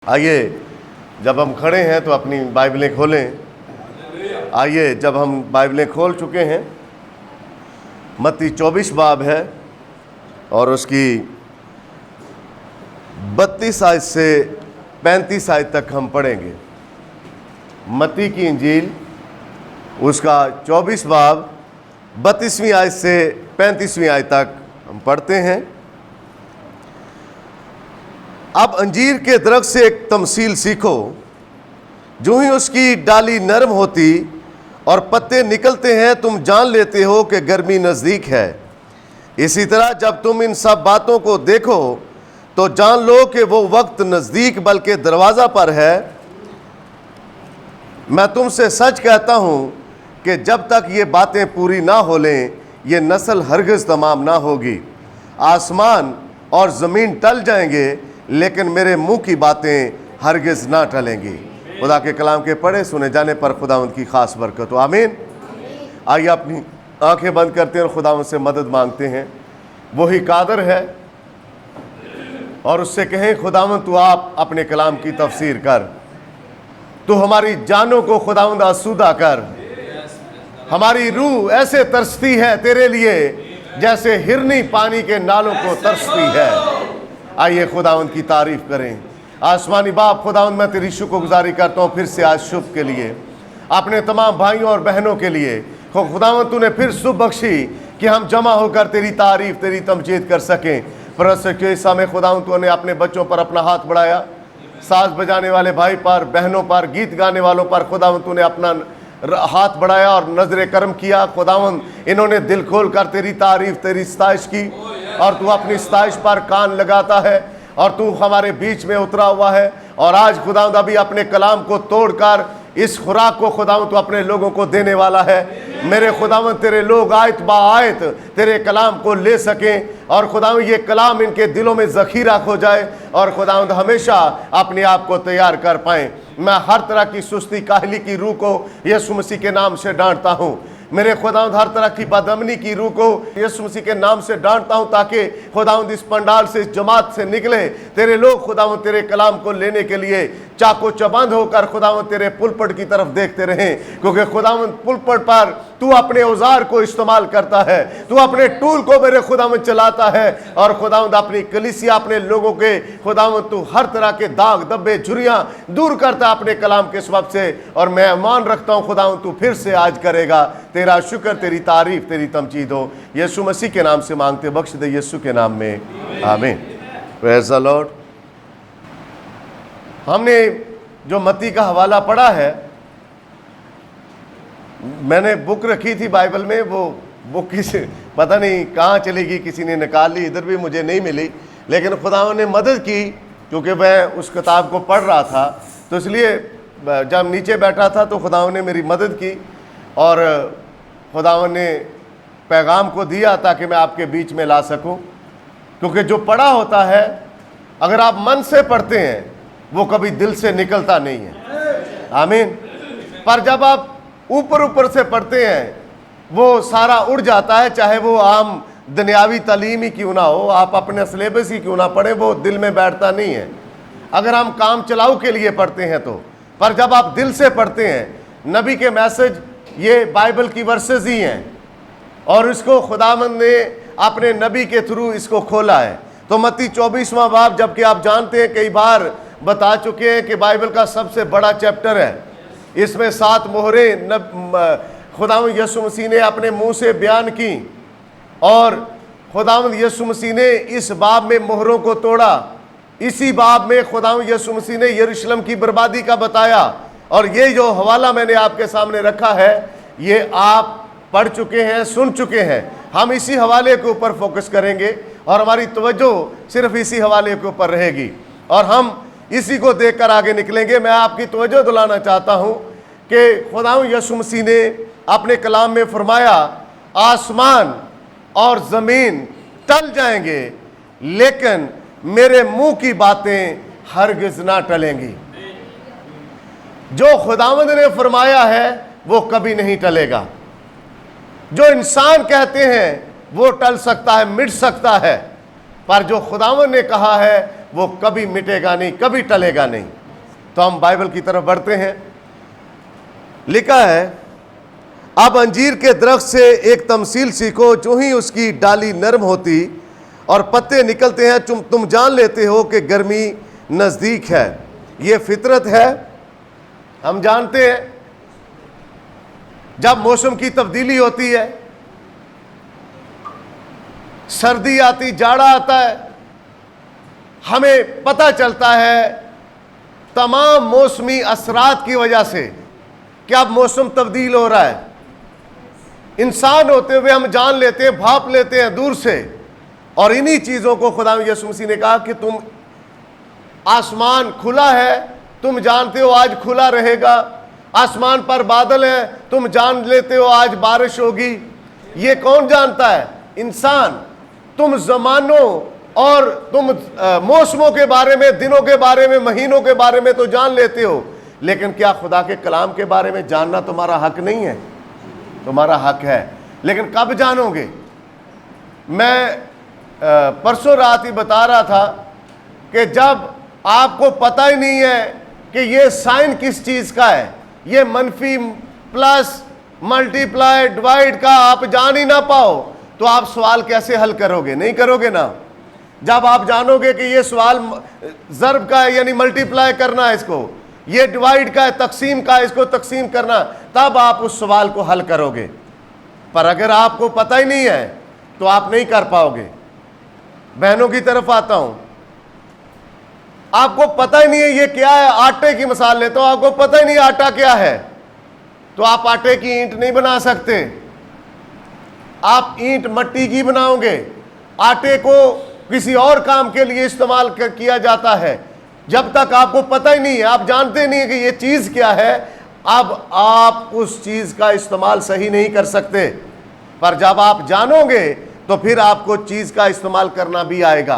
आइए, जब हम खड़े हैं तो अपनी बाइबलें खोलें। आइए, जब हम बाइबलें खोल चुके हैं, मत्ती 24 बाब है और उसकी 32 आयत से 35 आयत तक हम पढ़ेंगे। मत्ती की इंजील उसका 24 बाब 32वीं आयत से 35वीं आयत तक हम पढ़ते हैं। अब अंजीर के दरख्त से एक तमसील सीखो। जो ही उसकी डाली नरम होती और पत्ते निकलते हैं, तुम जान लेते हो कि गर्मी नज़दीक है। इसी तरह जब तुम इन सब बातों को देखो तो जान लो कि वो वक्त नज़दीक बल्कि दरवाज़ा पर है। मैं तुमसे सच कहता हूँ कि जब तक ये बातें पूरी ना हो लें, ये नस्ल हरगिज़ तमाम ना होगी। आसमान और ज़मीन टल जाएंगे, लेकिन मेरे मुंह की बातें हरगिज़ ना टलेंगी। खुदा के कलाम के पढ़े सुने जाने पर खुदावंद की खास बरकत हो। आमीन। आइए अपनी आंखें बंद करते हैं और खुदावंद से मदद मांगते हैं। वही कादर है और उससे कहें, खुदावंद तू आप अपने कलाम की तफसीर कर। तू हमारी जानों को खुदावंद आसूदा कर। हमारी रूह ऐसे तरसती है तेरे लिए जैसे हिरनी पानी के नालों को तरसती है। आइए खुदावंद की तारीफ करें। आसमानी बाप, खुदावंद मैं तेरी शुक्रगुजारी करता हूँ फिर से आज शुभ के लिए, अपने तमाम भाइयों और बहनों के लिए। खुदावंद तूने फिर शुभ बख्शी कि हम जमा होकर तेरी तारीफ तेरी तमजीद कर सकें। परस्त के समय खुदावंद तूने अपने बच्चों पर अपना हाथ बढ़ाया, साज बजाने वाले भाई पर, बहनों पर, गीत गाने वालों पर खुदावंद तूने अपना हाथ बढ़ाया और नजर करम किया। खुदावंद इन्होंने दिल खोल कर तेरी तारीफ तेरी सताइश की और तू अपनी सताइश पर कान लगाता है और तू हमारे बीच में उतरा हुआ है। और आज खुदावंद अभी अपने कलाम को तोड़कर इस खुराक को खुदावंद तू अपने लोगों को देने वाला है। मेरे खुदावंद तेरे लोग आयत बा आयत तेरे कलाम को ले सकें और खुदावंद ये कलाम इनके दिलों में ज़ख़ीरा हो जाए और खुदावंद हमेशा अपने आप को तैयार कर पाएँ। मैं हर तरह की सुस्ती काहली की रूह को यीशु मसीह के नाम से डांटता हूँ। मेरे खुदावंद हर तरह की बदअमनी की रूह को यीशु मसीह के नाम से डांटता हूँ, ताकि खुदावंद इस पंडाल से इस जमात से निकले तेरे लोग खुदावंद तेरे कलाम को लेने के लिए चाको चबंद होकर खुदावंद तेरे पुलपट की तरफ देखते रहें। क्योंकि खुदावंद पुलपट पर तू अपने औजार को इस्तेमाल करता है, तू अपने टूल को मेरे खुदावंद चलाता है और खुदावंद अपनी कलीसिया अपने लोगों के खुदावंद तू हर तरह के दाग धब्बे झुर्रियाँ दूर करता है अपने कलाम के सबब से। और मैं ईमान रखता हूँ खुदावंद तू फिर से आज करेगा। तेरा शुक्र तेरी तारीफ तेरी तमजीद हो। यीशु मसीह के नाम से मांगते बख्श दे यीशु के नाम में, आमीन। Praise the Lord. हमने जो मत्ती का हवाला पढ़ा है, मैंने बुक रखी थी बाइबल में, वो बुक किसी पता नहीं कहाँ चली गई, किसी ने निकाल ली, इधर भी मुझे नहीं मिली। लेकिन खुदावंद ने मदद की क्योंकि मैं उस किताब को पढ़ रहा था, तो इसलिए जब नीचे बैठा था तो खुदावंद ने मेरी मदद की और खुदावंद ने पैगाम को दिया ताकि मैं आपके बीच में ला सकूं। क्योंकि जो पढ़ा होता है अगर आप मन से पढ़ते हैं वो कभी दिल से निकलता नहीं है, आमीन। पर जब आप ऊपर ऊपर से पढ़ते हैं वो सारा उड़ जाता है, चाहे वो आम दुनियावी तालीम ही क्यों ना हो, आप अपने सिलेबस ही क्यों ना पढ़े, वो दिल में बैठता नहीं है अगर हम काम चलाऊ के लिए पढ़ते हैं तो। पर जब आप दिल से पढ़ते हैं, नबी के मैसेज ये बाइबल की वर्सेस ही हैं और इसको खुदावंद ने अपने नबी के थ्रू इसको खोला है। तो मत्ती 24वां बाब, जबकि आप जानते हैं कई बार बता चुके हैं कि बाइबल का सबसे बड़ा चैप्टर है, इसमें 7 मोहरें खुदावंद यीशु मसीह ने अपने मुंह से बयान की और खुदावंद यीशु मसीह ने इस बाब में मोहरों को तोड़ा। इसी बाब में खुदावंद यीशु मसीह ने यरूशलेम की बर्बादी का बताया। और ये जो हवाला मैंने आपके सामने रखा है ये आप पढ़ चुके हैं, सुन चुके हैं। हम इसी हवाले के ऊपर फोकस करेंगे और हमारी तवज्जो सिर्फ इसी हवाले के ऊपर रहेगी और हम इसी को देखकर आगे निकलेंगे। मैं आपकी तवज्जो दिलाना चाहता हूँ कि खुदावंद यीशु मसीह ने अपने कलाम में फरमाया, आसमान और ज़मीन टल जाएंगे लेकिन मेरे मुंह की बातें हरगिज़ ना टलेंगी। जो खुदावंद ने फरमाया है वो कभी नहीं टलेगा। जो इंसान कहते हैं वो टल सकता है, मिट सकता है, पर जो खुदावंद ने कहा है वो कभी मिटेगा नहीं, कभी टलेगा नहीं। तो हम बाइबल की तरफ बढ़ते हैं। लिखा है, अब अंजीर के दरख्त से एक तमसील सीखो, जो ही उसकी डाली नरम होती और पत्ते निकलते हैं, तुम जान लेते हो कि गर्मी नज़दीक है। ये फितरत है, हम जानते हैं। जब मौसम की तब्दीली होती है, सर्दी आती, जाड़ा आता है, हमें पता चलता है तमाम मौसमी असरात की वजह से कि अब मौसम तब्दील हो रहा है। इंसान होते हुए हम जान लेते हैं, भाप लेते हैं दूर से। और इन्हीं चीज़ों को खुदा यीशु मसीह ने कहा कि तुम, आसमान खुला है, तुम जानते हो आज खुला रहेगा। आसमान पर बादल है, तुम जान लेते हो आज बारिश होगी। ये कौन जानता है? इंसान। तुम ज़मानों और तुम मौसमों के बारे में, दिनों के बारे में, महीनों के बारे में तो जान लेते हो, लेकिन क्या खुदा के कलाम के बारे में जानना तुम्हारा हक नहीं है? तुम्हारा हक है, लेकिन कब जानोगे? मैं परसों रात ही बता रहा था कि जब आपको पता ही नहीं है कि ये साइन किस चीज़ का है, ये मनफी प्लस मल्टीप्लाई डिवाइड का आप जान ही ना पाओ, तो आप सवाल कैसे हल करोगे? नहीं करोगे ना। जब आप जानोगे कि ये सवाल ज़र्ब का है, यानी मल्टीप्लाई करना है इसको, ये डिवाइड का है, तकसीम का है, इसको तकसीम करना, तब आप उस सवाल को हल करोगे। पर अगर आपको पता ही नहीं है तो आप नहीं कर पाओगे। बहनों की तरफ आता हूं, आपको पता ही नहीं है ये क्या है। आटे की मिसाल लेता हूं, आपको पता ही नहीं आटा क्या है, तो आप आटे की ईंट नहीं बना सकते। आप ईंट मट्टी की बनाओगे। आटे को किसी और काम के लिए इस्तेमाल किया जाता है। जब तक आपको पता ही नहीं है, आप जानते नहीं है कि ये चीज़ क्या है, अब आप उस चीज़ का इस्तेमाल सही नहीं कर सकते। पर जब आप जानोगे तो फिर आपको चीज़ का इस्तेमाल करना भी आएगा।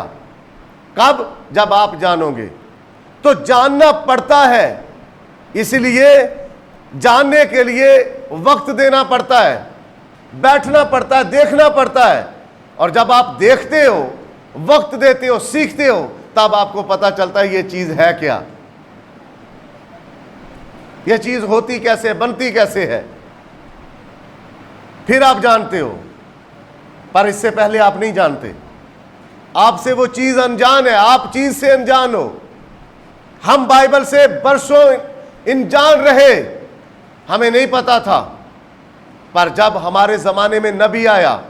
कब? जब आप जानोगे। तो जानना पड़ता है, इसलिए जानने के लिए वक्त देना पड़ता है, बैठना पड़ता है, देखना पड़ता है। और जब आप देखते हो, वक्त देते हो, सीखते हो, तब आपको पता चलता है ये चीज है क्या, ये चीज होती कैसे, बनती कैसे है, फिर आप जानते हो। पर इससे पहले आप नहीं जानते, आपसे वो चीज अनजान है, आप चीज से अनजान हो। हम बाइबल से बरसों अनजान रहे, हमें नहीं पता था। पर जब हमारे ज़माने में नबी आया,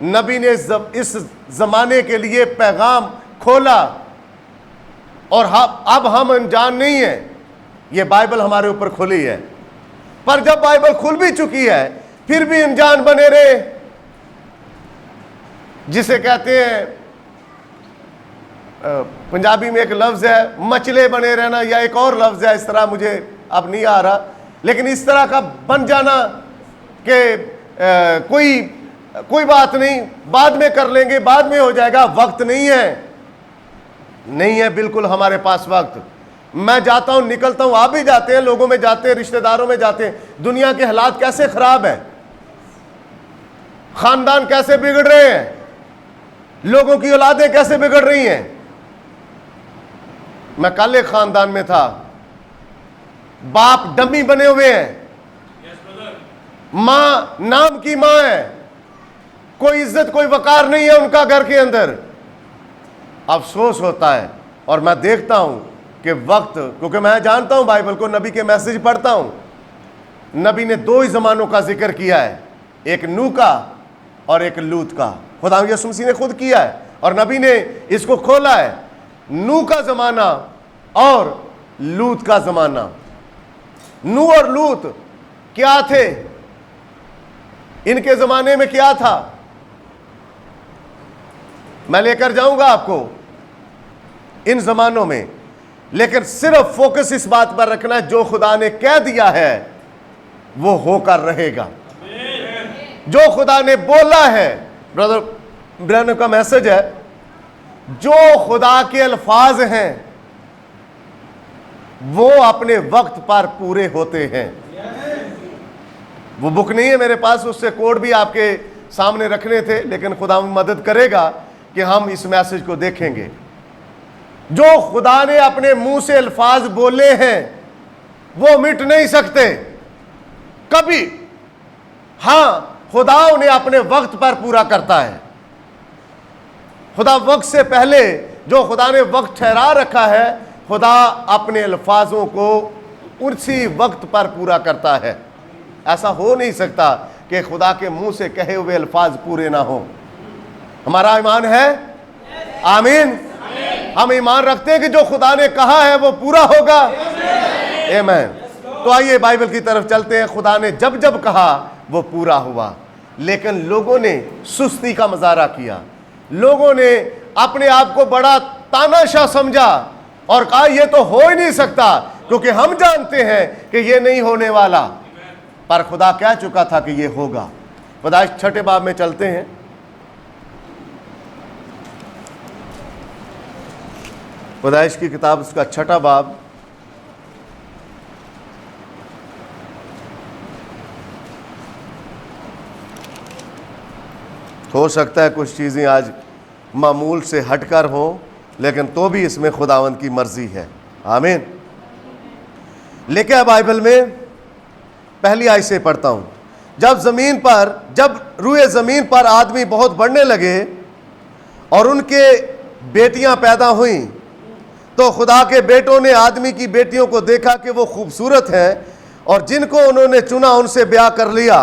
नबी ने इस ज़माने के लिए पैगाम खोला, और अब हम अनजान नहीं हैं। ये बाइबल हमारे ऊपर खुली है। पर जब बाइबल खुल भी चुकी है, फिर भी अनजान बने रहे, जिसे कहते हैं पंजाबी में एक लफ्ज़ है मचले बने रहना, या एक और लफ्ज़ है, इस तरह मुझे अब नहीं आ रहा, लेकिन इस तरह का बन जाना कि कोई बात नहीं, बाद में कर लेंगे, बाद में हो जाएगा। वक्त नहीं है, नहीं है बिल्कुल हमारे पास वक्त। मैं जाता हूं, निकलता हूं, आप भी जाते हैं, लोगों में जाते हैं, रिश्तेदारों में जाते हैं। दुनिया के हालात कैसे खराब है, खानदान कैसे बिगड़ रहे हैं, लोगों की औलादें कैसे बिगड़ रही हैं। मैं कल एक खानदान में था, बाप डमी बने हुए हैं, मां नाम की मां है, कोई इज्जत कोई वकार नहीं है उनका घर के अंदर। अफसोस होता है। और मैं देखता हूं कि वक्त, क्योंकि मैं जानता हूं बाइबल को, नबी के मैसेज पढ़ता हूं, नबी ने दो ही जमानों का जिक्र किया है, एक नूह का और एक लूत का। खुदा यीशु मसीह ने खुद किया है और नबी ने इसको खोला है। नूह का जमाना और लूत का जमाना। नूह और लूत क्या थे, इनके जमाने में क्या था, मैं लेकर जाऊंगा आपको इन जमानों में। लेकिन सिर्फ फोकस इस बात पर रखना है, जो खुदा ने कह दिया है वो होकर रहेगा। जो खुदा ने बोला है, ब्रदर का मैसेज है, जो खुदा के अल्फाज हैं वो अपने वक्त पर पूरे होते हैं। वो बुक नहीं है मेरे पास, उससे कोड भी आपके सामने रखने थे, लेकिन खुदा मदद करेगा कि हम इस मैसेज को देखेंगे। जो खुदा ने अपने मुंह से अल्फाज बोले हैं वो मिट नहीं सकते कभी। हां, खुदा उन्हें अपने वक्त पर पूरा करता है। खुदा वक्त से पहले जो खुदा ने वक्त ठहरा रखा है, खुदा अपने अल्फाजों को उसी वक्त पर पूरा करता है। ऐसा हो नहीं सकता कि खुदा के मुंह से कहे हुए अल्फाज पूरे ना हो। हमारा ईमान है, आमीन। हम ईमान रखते हैं कि जो खुदा ने कहा है वो पूरा होगा, आमीन। तो आइए बाइबल की तरफ चलते हैं। खुदा ने जब जब कहा वो पूरा हुआ, लेकिन लोगों ने सुस्ती का मुजाहरा किया। लोगों ने अपने आप को बड़ा तानाशाह समझा और कहा यह तो हो ही नहीं सकता, क्योंकि हम जानते हैं कि यह नहीं होने वाला। पर खुदा कह चुका था कि यह होगा। पैदाइश 6 बाब में चलते हैं। पैदाइश की किताब उसका 6 बाब, हो सकता है कुछ चीज़ें आज मामूल से हटकर हों, लेकिन तो भी इसमें खुदावंद की मर्जी है, आमीन। लेकिन बाइबल में पहली आयत से पढ़ता हूँ। जब रूए ज़मीन पर आदमी बहुत बढ़ने लगे और उनके बेटियां पैदा हुईं, तो खुदा के बेटों ने आदमी की बेटियों को देखा कि वो खूबसूरत हैं और जिनको उन्होंने चुना उनसे ब्याह कर लिया।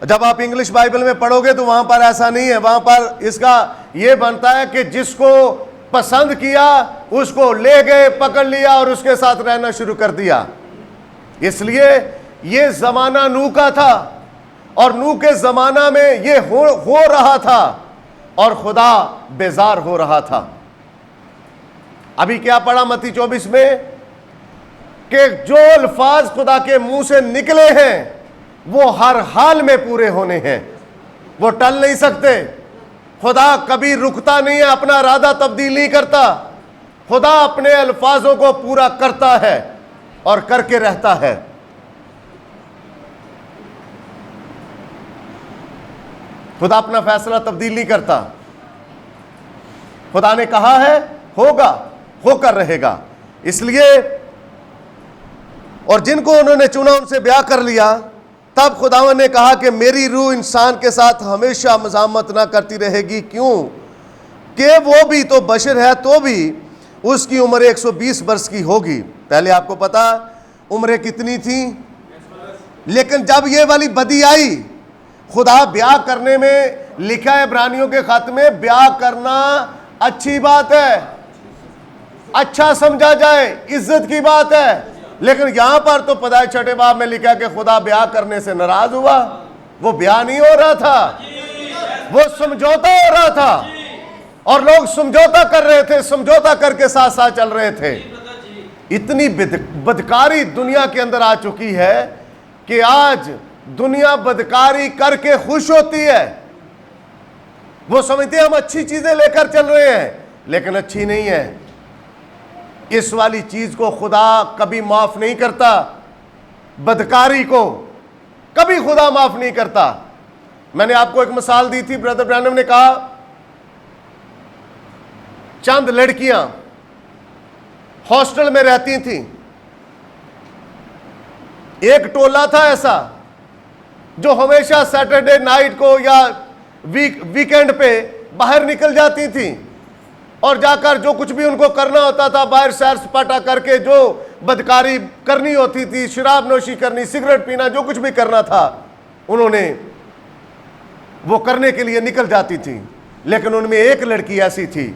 जब आप इंग्लिश बाइबल में पढ़ोगे तो वहां पर ऐसा नहीं है। वहां पर इसका ये बनता है कि जिसको पसंद किया उसको ले गए, पकड़ लिया और उसके साथ रहना शुरू कर दिया। इसलिए ये जमाना नूह का था और नूह के जमाना में ये हो रहा था और खुदा बेजार हो रहा था। अभी क्या पढ़ा मत्ती 24 में कि जो अल्फाज खुदा के मुंह से निकले हैं वो हर हाल में पूरे होने हैं, वो टल नहीं सकते। खुदा कभी रुकता नहीं है, अपना इरादा तब्दील नहीं करता। खुदा अपने अल्फाजों को पूरा करता है और करके रहता है। खुदा अपना फैसला तब्दील नहीं करता। खुदा ने कहा है होगा, होकर रहेगा। इसलिए और जिनको उन्होंने चुना उनसे ब्याह कर लिया। तब खुदावन ने कहा कि मेरी रूह इंसान के साथ हमेशा मज़ामत ना करती रहेगी, क्यों कि वो भी तो बशर है, तो भी उसकी उम्र 120 वर्ष की होगी। पहले आपको पता उम्रें कितनी थी, लेकिन जब ये वाली बदी आई, खुदा ब्याह करने में लिखा है इब्रानियों के खत में, ब्याह करना अच्छी बात है, अच्छा समझा जाए, इज्जत की बात है। लेकिन यहां पर तो पैदाइश 6 बाब में लिखा कि खुदा ब्याह करने से नाराज हुआ। वो ब्याह नहीं हो रहा था, वो समझौता हो रहा था और लोग समझौता कर रहे थे, समझौता करके साथ साथ चल रहे थे। इतनी बदकारी दुनिया के अंदर आ चुकी है कि आज दुनिया बदकारी करके खुश होती है। वो समझते हैं हम अच्छी चीजें लेकर चल रहे हैं, लेकिन अच्छी नहीं है। इस वाली चीज को खुदा कभी माफ नहीं करता, बदकारी को कभी खुदा माफ नहीं करता। मैंने आपको एक मिसाल दी थी, ब्रदर ब्रैनम ने कहा चंद लड़कियां हॉस्टल में रहती थीं। एक टोला था ऐसा जो हमेशा सैटरडे नाइट को या वीकेंड पे बाहर निकल जाती थी और जाकर जो कुछ भी उनको करना होता था, बाहर सैर सपाटा करके जो बदकारी करनी होती थी, शराब नोशी करनी, सिगरेट पीना, जो कुछ भी करना था उन्होंने वो करने के लिए निकल जाती थी। लेकिन उनमें एक लड़की ऐसी थी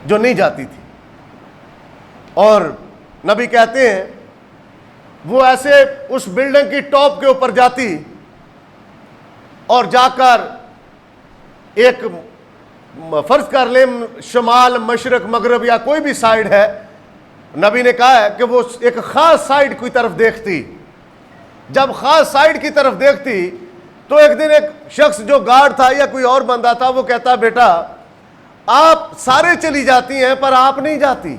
जो नहीं जाती थी और नबी कहते हैं वो ऐसे उस बिल्डिंग की टॉप के ऊपर जाती और जाकर एक फर्ज कर ले शमाल मशरक मगरब या कोई भी साइड है, नबी ने कहा है कि वो एक खास साइड की तरफ देखती। जब खास साइड की तरफ देखती तो एक दिन एक शख्स जो गार्ड था या कोई और बंदा था, वो कहता बेटा आप सारे चली जाती हैं पर आप नहीं जाती,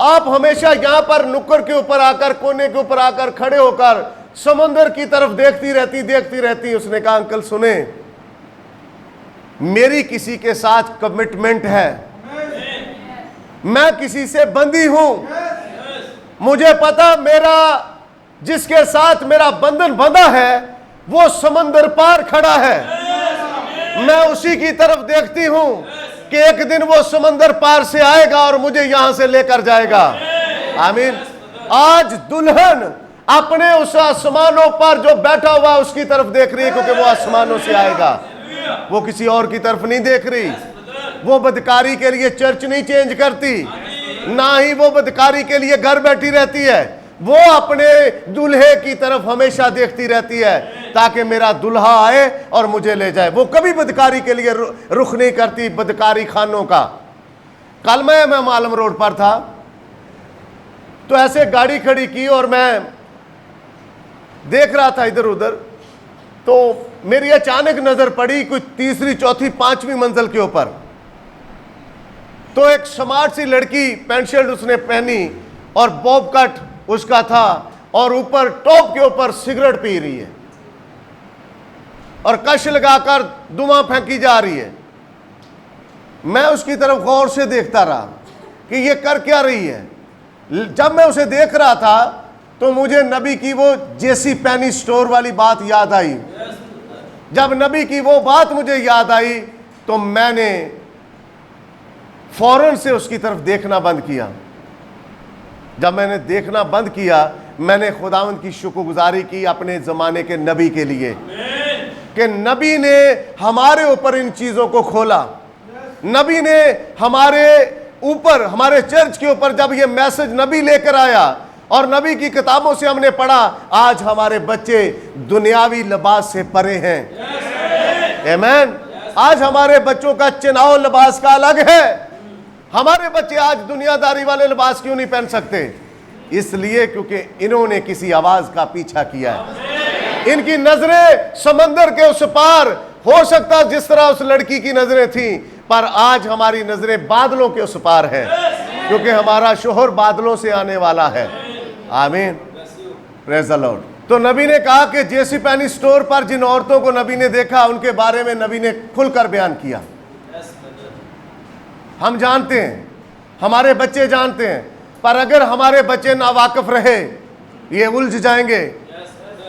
आप हमेशा यहां पर नुक्कड़ के ऊपर आकर, कोने के ऊपर आकर खड़े होकर समंदर की तरफ देखती रहती। उसने कहा अंकल सुने, मेरी किसी के साथ कमिटमेंट है मैं किसी से बंदी हूं। मुझे पता मेरा जिसके साथ मेरा बंधन बंधा है वो समंदर पार खड़ा है। मैं उसी की तरफ देखती हूं कि एक दिन वो समंदर पार से आएगा और मुझे यहां से लेकर जाएगा। आमीन। आज दुल्हन अपने उस आसमानों पर जो बैठा हुआ उसकी तरफ देख रही है, क्योंकि वो आसमानों से आएगा। वो किसी और की तरफ नहीं देख रही। वो बदकारी के लिए चर्च नहीं चेंज करती, ना ही वो बदकारी के लिए घर बैठी रहती है। वो अपने दूल्हे की तरफ हमेशा देखती रहती है ताकि मेरा दूल्हा आए और मुझे ले जाए। वो कभी बदकारी के लिए रुख नहीं करती, बदकारी खानों का। कल मैं मालम रोड पर था तो ऐसे गाड़ी खड़ी की और मैं देख रहा था इधर उधर, तो मेरी अचानक नजर पड़ी कोई तीसरी चौथी पांचवी मंजिल के ऊपर। तो एक स्मार्ट सी लड़की, पैंट शर्ट उसने पहनी और बॉब कट उसका था, और ऊपर टॉप के ऊपर सिगरेट पी रही है और कश लगाकर धुआं फेंकी जा रही है। मैं उसकी तरफ गौर से देखता रहा कि ये कर क्या रही है। जब मैं उसे देख रहा था तो मुझे नबी की वो जेसी पेनी स्टोर वाली बात याद आई। जब नबी की वो बात मुझे याद आई तो मैंने फौरन से उसकी तरफ देखना बंद किया। जब मैंने देखना बंद किया, मैंने खुदावंद की शुक्रगुजारी की अपने ज़माने के नबी के लिए कि नबी ने हमारे ऊपर इन चीज़ों को खोला। नबी ने हमारे ऊपर, हमारे चर्च के ऊपर जब ये मैसेज नबी लेकर आया और नबी की किताबों से हमने पढ़ा, आज हमारे बच्चे दुनियावी लिबास से परे हैं। आमीन। आज हमारे बच्चों का चुनाव लिबास का अलग है। हमारे बच्चे आज दुनियादारी वाले लिबास क्यों नहीं पहन सकते? इसलिए क्योंकि इन्होंने किसी आवाज का पीछा किया है। इनकी नजरें समंदर के उस पार, हो सकता जिस तरह उस लड़की की नजरें थी, पर आज हमारी नजरें बादलों के उस पार है, क्योंकि हमारा शोहर बादलों से आने वाला है। आमीन। Praise the Lord. तो नबी ने कहा कि जेसी पेनी स्टोर पर जिन औरतों को नबी ने देखा उनके बारे में नबी ने खुलकर बयान किया। हम जानते हैं, हमारे बच्चे जानते हैं, पर अगर हमारे बच्चे नावाकिफ रहे ये उलझ जाएंगे।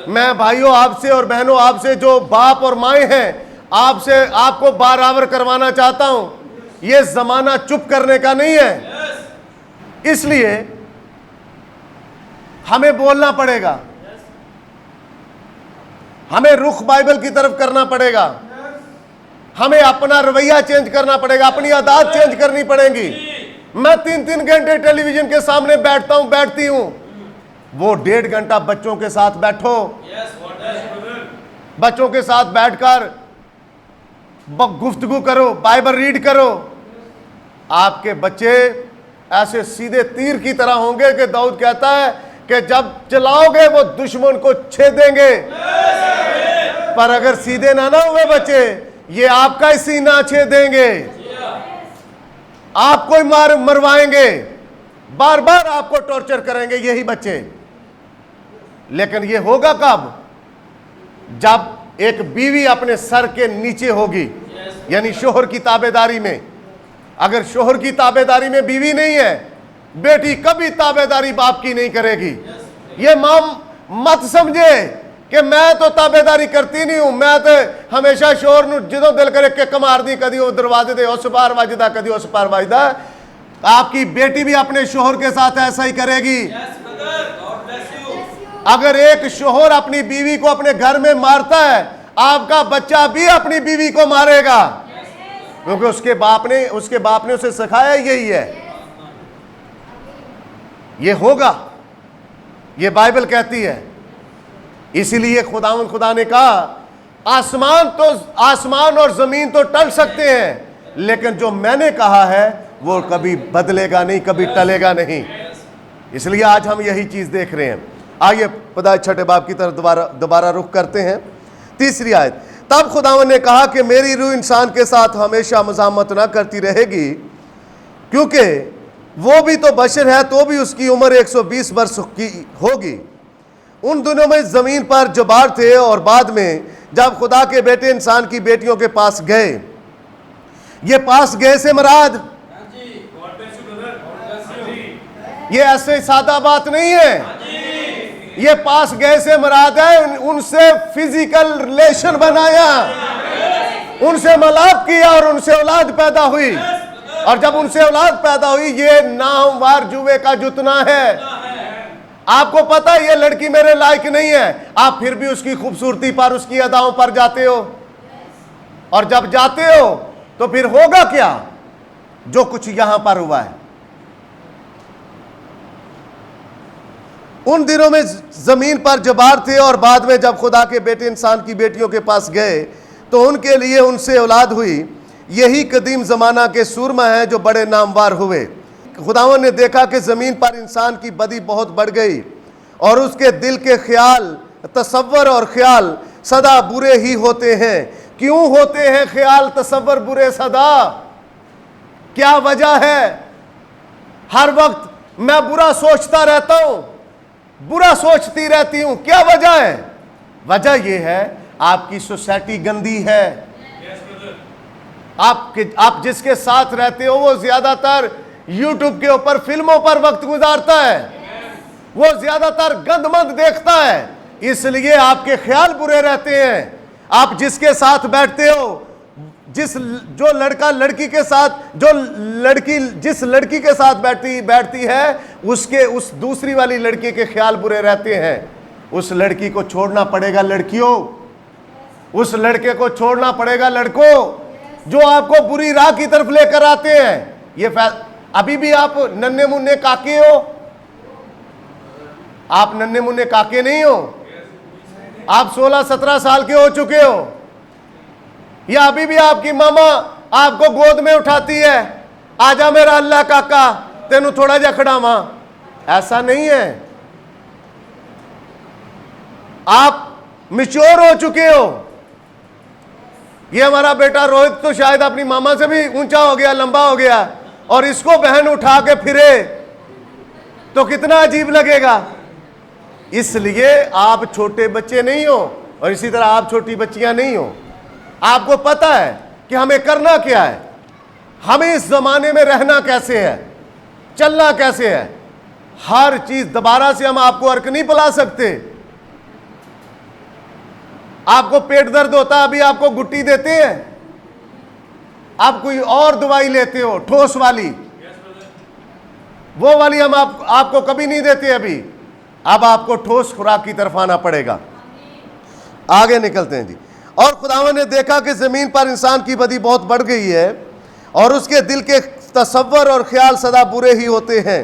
मैं भाइयों आपसे और बहनों आपसे जो बाप और माएँ हैं, आपसे आपको बराबर करवाना चाहता हूं, ये जमाना चुप करने का नहीं है। इसलिए हमें बोलना पड़ेगा, हमें रुख बाइबल की तरफ करना पड़ेगा, हमें अपना रवैया चेंज करना पड़ेगा, अपनी आदत चेंज करनी पड़ेगी। मैं 3-3 घंटे टेलीविजन के सामने बैठती हूं। वो 1.5 घंटा बच्चों के साथ बैठो। बच्चों के साथ बैठकर गुफ्तगू करो, बाइबल रीड करो। आपके बच्चे ऐसे सीधे तीर की तरह होंगे कि दाऊद कहता है कि जब चलाओगे वो दुश्मन को छेदेंगे। पर अगर सीधे ना हुए बच्चे, ये आपका ही सीना छेदेंगे, आपको ही मरवाएंगे, बार बार आपको टॉर्चर करेंगे यही बच्चे। लेकिन ये होगा कब? जब एक बीवी अपने सर के नीचे होगी, यानी शोहर की ताबेदारी में। अगर शोहर की ताबेदारी में बीवी नहीं है, बेटी कभी ताबेदारी बाप की नहीं करेगी। ये मां मत समझे कि मैं तो ताबेदारी करती नहीं हूं, मैं तो हमेशा शोहर नूं जदों दिल करे किक मार दी, कदी वो दरवाजे दे उस पार वजदा, कदी उस पार वजदा। आपकी बेटी भी अपने शोहर के साथ ऐसा ही करेगी। अगर एक शोहर अपनी बीवी को अपने घर में मारता है, आपका बच्चा भी अपनी बीवी को मारेगा, क्योंकि उसके बाप ने उसे सिखाया यही है। ये होगा, ये बाइबल कहती है। इसीलिए खुदा ने कहा आसमान और जमीन तो टल सकते हैं, लेकिन जो मैंने कहा है वो कभी बदलेगा नहीं, कभी टलेगा नहीं। इसलिए आज हम यही चीज देख रहे हैं। आइए खुदा 6 बाब की तरफ दोबारा रुख करते हैं। 3री आयत। तब खुदावन ने कहा कि मेरी रूह इंसान के साथ हमेशा मज़ामत ना करती रहेगी, क्योंकि वो भी तो बशर है, तो भी उसकी उम्र 120 वर्ष की होगी। उन दिनों में ज़मीन पर जबार थे, और बाद में जब खुदा के बेटे इंसान की बेटियों के पास गए, ये पास गए से मराद ये ऐसे सादा बात नहीं है। ये पास गए से मुराद है उनसे फिजिकल रिलेशन बनाया, उनसे मिलाप किया और उनसे औलाद पैदा हुई। और जब उनसे औलाद पैदा हुई, ये नामवार जुए का जुतना है। आपको पता है ये लड़की मेरे लायक नहीं है, आप फिर भी उसकी खूबसूरती पर, उसकी अदाओं पर जाते हो। और जब जाते हो तो फिर होगा क्या? जो कुछ यहां पर हुआ है। उन दिनों में जमीन पर जबार थे और बाद में जब खुदा के बेटे इंसान की बेटियों के पास गए तो उनके लिए उनसे औलाद हुई। यही कदीम जमाना के सूरमा हैं जो बड़े नामवार हुए। खुदावन ने देखा कि जमीन पर इंसान की बदी बहुत बढ़ गई और उसके दिल के ख्याल, तसव्वुर और ख्याल सदा बुरे ही होते हैं। क्यों होते हैं ख्याल तसव्वुर बुरे सदा? क्या वजह है? हर वक्त मैं बुरा सोचता रहता हूं, बुरा सोचती रहती हूं। क्या वजह है? वजह यह है आपकी सोसाइटी गंदी है। आप जिसके साथ रहते हो वो ज्यादातर यूट्यूब के ऊपर फिल्मों पर वक्त गुजारता है, वो ज्यादातर गंदमंद देखता है, इसलिए आपके ख्याल बुरे रहते हैं। आप जिसके साथ बैठते हो, जिस लड़की के साथ बैठती है, उस दूसरी वाली लड़की के ख्याल बुरे रहते हैं। उस लड़की को छोड़ना पड़ेगा लड़कियों, उस लड़के को छोड़ना पड़ेगा लड़कों, जो आपको बुरी राह की तरफ लेकर आते हैं। ये अभी भी आप नन्हे मुन्ने काके हो, आप नन्हे मुन्ने काके नहीं हो। आप 16-17 साल के हो चुके हो, या अभी भी आपकी मामा आपको गोद में उठाती है, आजा मेरा अल्लाह काका तेनू थोड़ा जा खड़ावा। ऐसा नहीं है। आप मिच्योर हो चुके हो। ये हमारा बेटा रोहित तो शायद अपनी मामा से भी ऊंचा हो गया, लंबा हो गया, और इसको बहन उठा के फिरे तो कितना अजीब लगेगा। इसलिए आप छोटे बच्चे नहीं हो और इसी तरह आप छोटी बच्चियां नहीं हो। आपको पता है कि हमें करना क्या है, हमें इस जमाने में रहना कैसे है, चलना कैसे है। हर चीज दोबारा से हम आपको अर्क नहीं पिला सकते। आपको पेट दर्द होता है, अभी आपको गुट्टी देते हैं, आप कोई और दवाई लेते हो ठोस वाली, वो वाली हम आपको कभी नहीं देते। अभी अब आपको ठोस खुराक की तरफ आना पड़ेगा। आगे निकलते हैं जी। और खुदावन ने देखा कि जमीन पर इंसान की बदी बहुत बढ़ गई है और उसके दिल के तसव्वुर और ख्याल सदा बुरे ही होते हैं।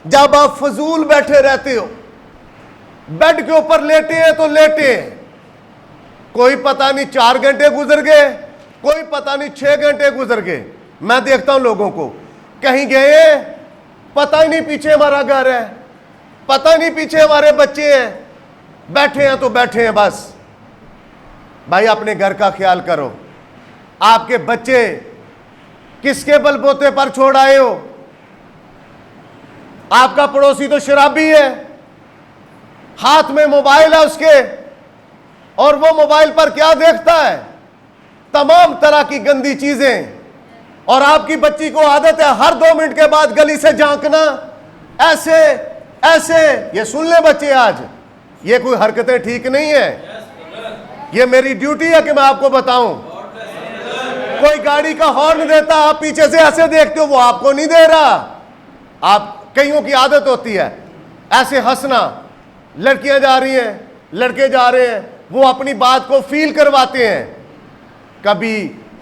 जब आप फजूल बैठे रहते हो, बेड के ऊपर लेटे हैं तो लेटे हैं, कोई पता नहीं 4 घंटे गुजर गए, कोई पता नहीं 6 घंटे गुजर गए। मैं देखता हूं लोगों को, कहीं गए, पता ही नहीं पीछे हमारा घर है, पता नहीं पीछे हमारे बच्चे हैं, बैठे हैं तो बैठे हैं बस। भाई अपने घर का ख्याल करो। आपके बच्चे किसके बलबूते पर छोड़ आए हो? आपका पड़ोसी तो शराबी है, हाथ में मोबाइल है उसके, और वो मोबाइल पर क्या देखता है? तमाम तरह की गंदी चीजें। और आपकी बच्ची को आदत है हर 2 मिनट के बाद गली से झांकना, ऐसे ऐसे। ये सुन ले बच्चे, आज ये कोई हरकतें ठीक नहीं है। ये मेरी ड्यूटी है कि मैं आपको बताऊं। कोई गाड़ी का हॉर्न देता, आप पीछे से ऐसे देखते हो, वो आपको नहीं दे रहा। आप कईयों की आदत होती है ऐसे हंसना, लड़कियां जा रही हैं, लड़के जा रहे हैं, वो अपनी बात को फील करवाते हैं। कभी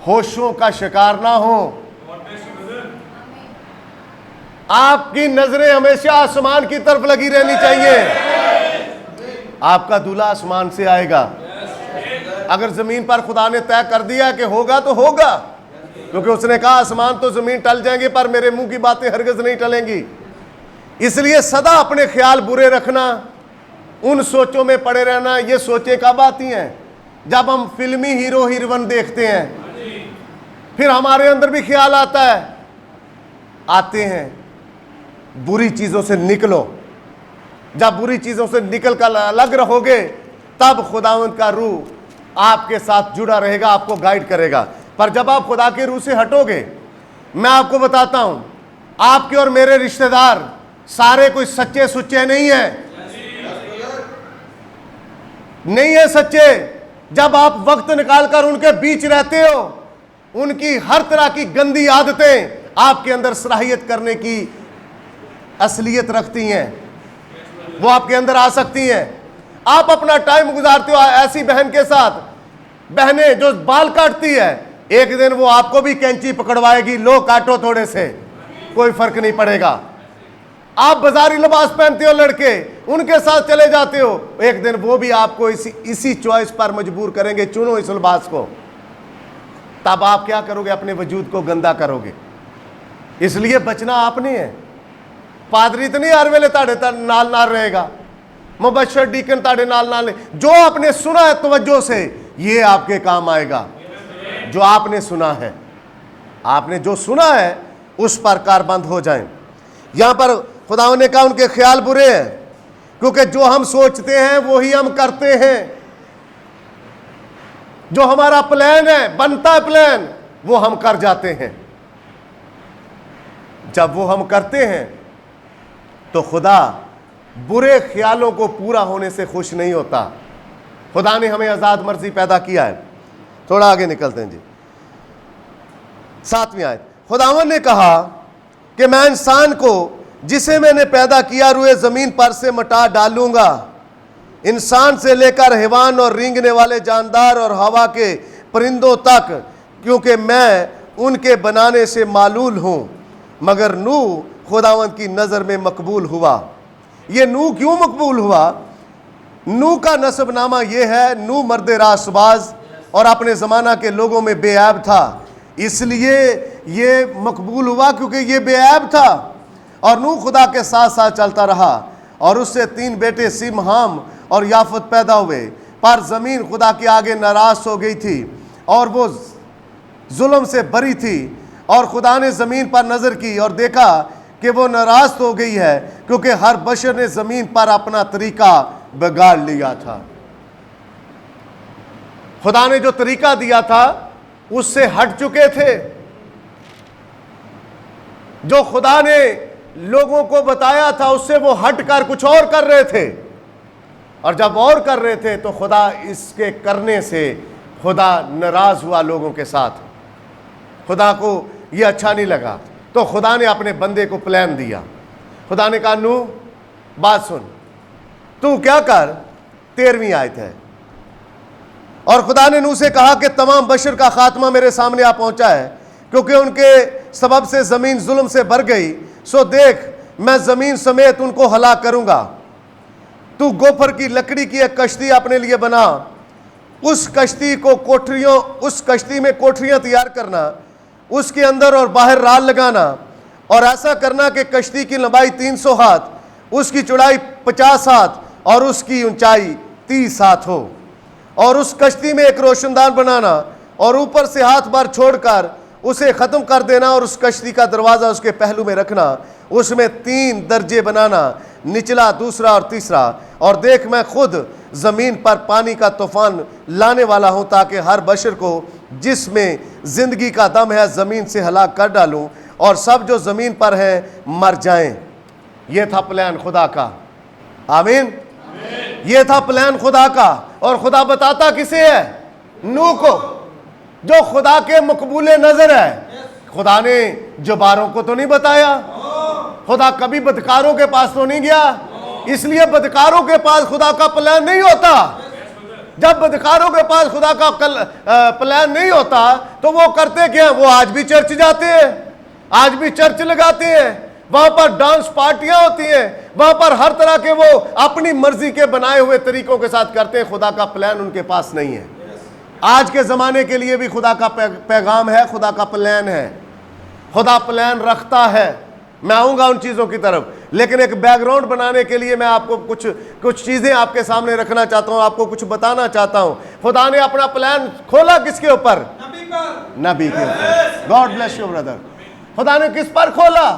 होशों का शिकार ना हो। आपकी नजरें हमेशा आसमान की तरफ लगी रहनी चाहिए। आपका दूल्हा आसमान से आएगा। अगर जमीन पर खुदा ने तय कर दिया कि होगा तो होगा, क्योंकि उसने कहा आसमान तो जमीन टल जाएंगे पर मेरे मुंह की बातें हरगिज नहीं टलेंगी। इसलिए सदा अपने ख्याल बुरे रखना, उन सोचों में पड़े रहना। ये सोचें कब आती हैं? जब हम फिल्मी हीरो हीरोइन देखते हैं, फिर हमारे अंदर भी ख्याल आता है, आते हैं। बुरी चीजों से निकलो। जब बुरी चीजों से निकल कर अलग रहोगे, तब खुदावंद का रूह आपके साथ जुड़ा रहेगा, आपको गाइड करेगा। पर जब आप खुदा के रूह से हटोगे, मैं आपको बताता हूं, आपके और मेरे रिश्तेदार सारे कोई सच्चे सुच्चे नहीं है, नहीं है सच्चे। जब आप वक्त निकालकर उनके बीच रहते हो, उनकी हर तरह की गंदी आदतें आपके अंदर सलाहियत करने की असलियत रखती हैं, वो आपके अंदर आ सकती हैं। आप अपना टाइम गुजारते हो ऐसी बहन के साथ, बहनें जो बाल काटती है, एक दिन वो आपको भी कैंची पकड़वाएगी, लो काटो थोड़े से, कोई फर्क नहीं पड़ेगा। आप बाजारी लिबास पहनते हो लड़के, उनके साथ चले जाते हो, एक दिन वो भी आपको इसी चॉइस पर मजबूर करेंगे, चुनो इस लिबास को। तब आप क्या करोगे? अपने वजूद को गंदा करोगे। इसलिए बचना आपने है। पादरी तो नहीं हर वेले ताड़े नाल नाल रहेगा, मुबशर डीकन ताड़े नाल नाल। जो आपने सुना है तवज्जो से, ये आपके काम आएगा। जो आपने सुना है, आपने जो सुना है उस पर कारबंद हो जाएं। यहां पर खुदा ने कहा उनके ख्याल बुरे हैं, क्योंकि जो हम सोचते हैं वही हम करते हैं। जो हमारा प्लान है, बनता है प्लान, वो हम कर जाते हैं। जब वो हम करते हैं तो खुदा बुरे ख्यालों को पूरा होने से खुश नहीं होता। खुदा ने हमें आजाद मर्जी पैदा किया है। थोड़ा आगे निकलते हैं जी, 7वीं आयत। खुदावन ने कहा कि मैं इंसान को जिसे मैंने पैदा किया रुए जमीन पर से मिटा डालूंगा, इंसान से लेकर हैवान और रेंगने वाले जानदार और हवा के परिंदों तक, क्योंकि मैं उनके बनाने से मालूल हूं। मगर नूह खुदावंद की नज़र में मकबूल हुआ। ये नूह क्यों मकबूल हुआ? नूह का नसबनामा ये है, नूह मर्द रासबाज और अपने ज़माना के लोगों में बेऐब था, इसलिए ये मकबूल हुआ क्योंकि ये बेऐब था। और नूह खुदा के साथ साथ चलता रहा और उससे 3 बेटे सीम, हाम और याफत पैदा हुए। पर ज़मीन खुदा के आगे नाराज़ हो गई थी और वो जुल्म से भरी थी। और खुदा ने ज़मीन पर नज़र की और देखा कि वो नाराज़ हो गई है, क्योंकि हर बशर ने ज़मीन पर अपना तरीका बिगाड़ लिया था। खुदा ने जो तरीका दिया था उससे हट चुके थे। जो खुदा ने लोगों को बताया था उससे वो हट कर कुछ और कर रहे थे। और जब और कर रहे थे तो खुदा इसके करने से खुदा नाराज हुआ लोगों के साथ। खुदा को ये अच्छा नहीं लगा, तो खुदा ने अपने बंदे को प्लान दिया। खुदा ने कहा नूह बात सुन, तू क्या कर। 13वीं आयत है। और खुदा ने नूह से कहा कि तमाम बशर का खात्मा मेरे सामने आ पहुंचा है, क्योंकि उनके सबब से ज़मीन जुल्म से भर गई। सो देख, मैं ज़मीन समेत उनको हलाक करूंगा। तू गोफर की लकड़ी की एक कश्ती अपने लिए बना, उस कश्ती में कोठरियां तैयार करना, उसके अंदर और बाहर राल लगाना, और ऐसा करना कि कश्ती की लंबाई 300 हाथ, उसकी चौड़ाई 50 हाथ और उसकी ऊंचाई 30 हाथ हो। और उस कश्ती में एक रोशनदान बनाना और ऊपर से हाथ बार छोड़कर उसे ख़त्म कर देना, और उस कश्ती का दरवाज़ा उसके पहलू में रखना। उसमें 3 दर्जे बनाना, निचला, दूसरा और तीसरा। और देख, मैं खुद ज़मीन पर पानी का तूफान लाने वाला हूँ, ताकि हर बशर को जिसमें ज़िंदगी का दम है ज़मीन से हलाक कर डालूँ, और सब जो ज़मीन पर हैं मर जाएं। ये था प्लान खुदा का। आमीन। ये था प्लान खुदा का। और खुदा बताता किसे है? नूह को, जो खुदा के मकबूले नज़र है। खुदा ने जबारों को तो नहीं बताया, खुदा कभी बदकारों के पास तो नहीं गया, इसलिए बदकारों के पास खुदा का प्लान नहीं होता। जब बदकारों के पास खुदा का प्लान नहीं होता तो वो करते क्या? वो आज भी चर्च जाते हैं, आज भी चर्च लगाते हैं, वहां पर डांस पार्टियां होती हैं, वहां पर हर तरह के वो अपनी मर्जी के बनाए हुए तरीकों के साथ करते हैं। खुदा का प्लान उनके पास नहीं है। आज के ज़माने के लिए भी खुदा का पैगाम है, खुदा का प्लान है, खुदा प्लान रखता है। मैं आऊँगा उन चीज़ों की तरफ, लेकिन एक बैकग्राउंड बनाने के लिए मैं आपको कुछ चीज़ें आपके सामने रखना चाहता हूँ, आपको कुछ बताना चाहता हूँ। खुदा ने अपना प्लान खोला किसके ऊपर? नबी के ऊपर। God bless you brother. खुदा ने किस पर खोला?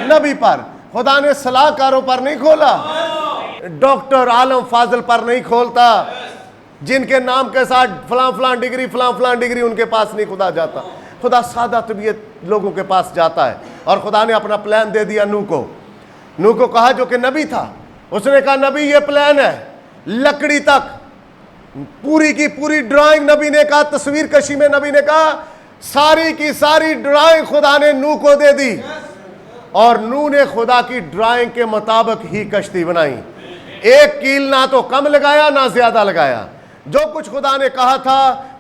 नबी पर। खुदा ने सलाहकारों पर नहीं खोला, डॉक्टर आलम फाजल पर नहीं खोलता, जिनके नाम के साथ फलां फलां डिग्री उनके पास नहीं खुदा जाता। खुदा सादा तबीयत लोगों के पास जाता है। और खुदा ने अपना प्लान दे दिया नूह को नूह को कहा, जो कि नबी था, उसने कहा नबी ये प्लान है, लकड़ी तक पूरी की पूरी ड्राइंग नबी ने कहा, तस्वीर कशी में नबी ने कहा, सारी की सारी ड्राइंग खुदा ने नूह को दे दी और नूह ने खुदा की ड्राइंग के मुताबिक ही कश्ती बनाई। एक कील ना तो कम लगाया ना ज्यादा लगाया, जो कुछ खुदा ने कहा था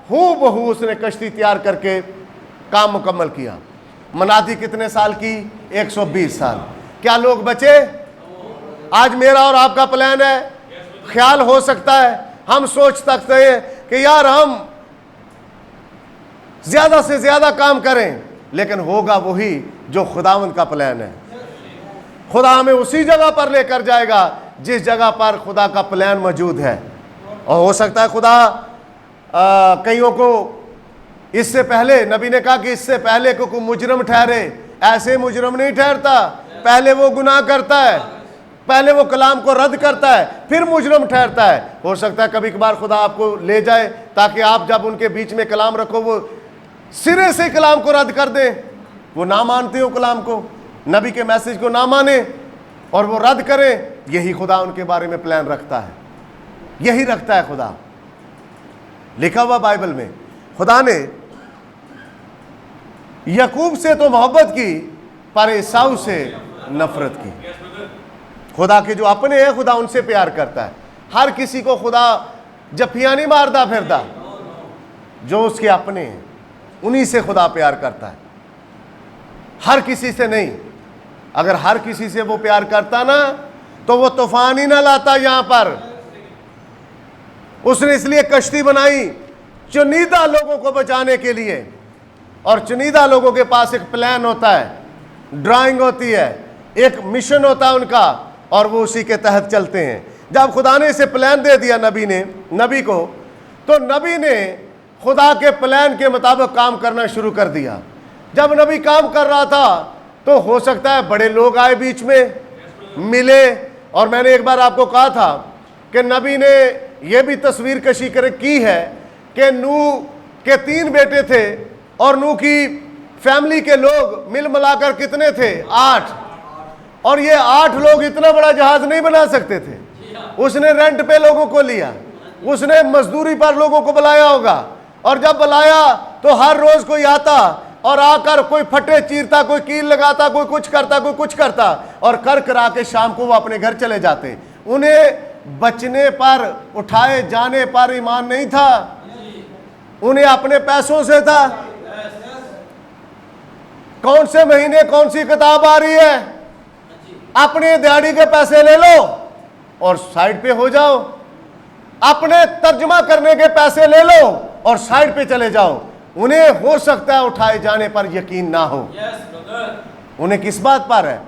हूं बहू उसने कश्ती तैयार करके काम मुकम्मल किया। मनादी कितने साल की? 120 साल। क्या लोग बचे? आज मेरा और आपका प्लान है, ख्याल हो सकता है, हम सोच सकते हैं कि यार हम ज्यादा से ज्यादा काम करें, लेकिन होगा वही जो खुदावंद का प्लान है। खुदा हमें उसी जगह पर लेकर जाएगा जिस जगह पर खुदा का प्लान मौजूद है। और हो सकता है खुदा कईयों को इससे पहले, नबी ने कहा कि इससे पहले को कोई मुजरम ठहरे, ऐसे मुजरम नहीं ठहरता, पहले वो गुनाह करता है, पहले वो कलाम को रद्द करता है, फिर मुजरम ठहरता है। हो सकता है कभी कभार खुदा आपको ले जाए ताकि आप जब उनके बीच में कलाम रखो वो सिरे से कलाम को रद्द कर दें। वो ना मानते हो कलाम को, नबी के मैसेज को ना माने और वो रद्द करें। यही खुदा उनके बारे में प्लान रखता है, यही रखता है खुदा। लिखा हुआ बाइबल में, खुदा ने यकूब से तो मोहब्बत की पर एसाऊ से नफरत की। खुदा के जो अपने हैं खुदा उनसे प्यार करता है। हर किसी को खुदा जफियां नहीं मारता फिरता, जो उसके अपने हैं उन्हीं से खुदा प्यार करता है, हर किसी से नहीं। अगर हर किसी से वो प्यार करता ना तो वो तूफान ही ना लाता यहां पर। उसने इसलिए कश्ती बनाई चुनिंदा लोगों को बचाने के लिए, और चुनिंदा लोगों के पास एक प्लान होता है, ड्राइंग होती है, एक मिशन होता है उनका, और वो उसी के तहत चलते हैं। जब खुदा ने इसे प्लान दे दिया नबी को, तो नबी ने खुदा के प्लान के मुताबिक काम करना शुरू कर दिया। जब नबी काम कर रहा था तो हो सकता है बड़े लोग आए बीच में मिले, और मैंने एक बार आपको कहा था कि नबी ने यह भी तस्वीर कशी की है कि नूह के 3 बेटे थे और नूह की फैमिली के लोग मिल मिलाकर कितने थे? 8। और ये 8 लोग इतना बड़ा जहाज नहीं बना सकते थे। उसने रेंट पे लोगों को लिया, उसने मजदूरी पर लोगों को बुलाया होगा, और जब बुलाया तो हर रोज कोई आता और आकर कोई फटे चीरता, कोई कील लगाता, कोई कुछ करता, कोई कुछ करता, और कर करा के शाम को वो अपने घर चले जाते। उन्हें बचने पर, उठाए जाने पर ईमान नहीं था, उन्हें अपने पैसों से था। कौन से महीने कौन सी किताब आ रही है, अपने दिहाड़ी के पैसे ले लो और साइड पे हो जाओ, अपने तर्जमा करने के पैसे ले लो और साइड पे चले जाओ। उन्हें हो सकता है उठाए जाने पर यकीन ना हो। उन्हें किस बात पर है?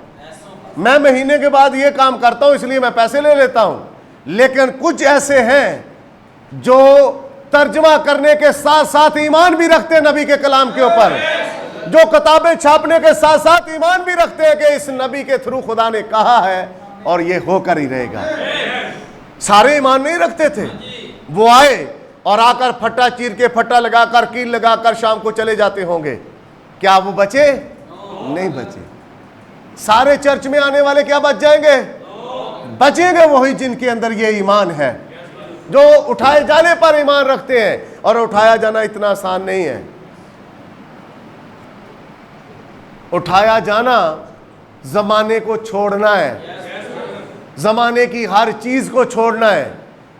मैं महीने के बाद ये काम करता हूं इसलिए मैं पैसे ले लेता हूं। लेकिन कुछ ऐसे हैं जो तर्जमा करने के साथ साथ ईमान भी रखते हैं नबी के कलाम के ऊपर, जो किताबें छापने के साथ साथ ईमान भी रखते हैं कि इस नबी के थ्रू खुदा ने कहा है और ये होकर ही रहेगा। सारे ईमान नहीं रखते थे, वो आए और आकर फट्टा चीर के, फट्टा लगाकर, कील लगाकर शाम को चले जाते होंगे। क्या वो बचे? नहीं बचे। सारे चर्च में आने वाले क्या बच जाएंगे? बचेंगे वही जिनके अंदर ये ईमान है, जो उठाए जाने पर ईमान रखते हैं। और उठाया जाना इतना आसान नहीं है। उठाया जाना जमाने को छोड़ना है, जमाने की हर चीज को छोड़ना है,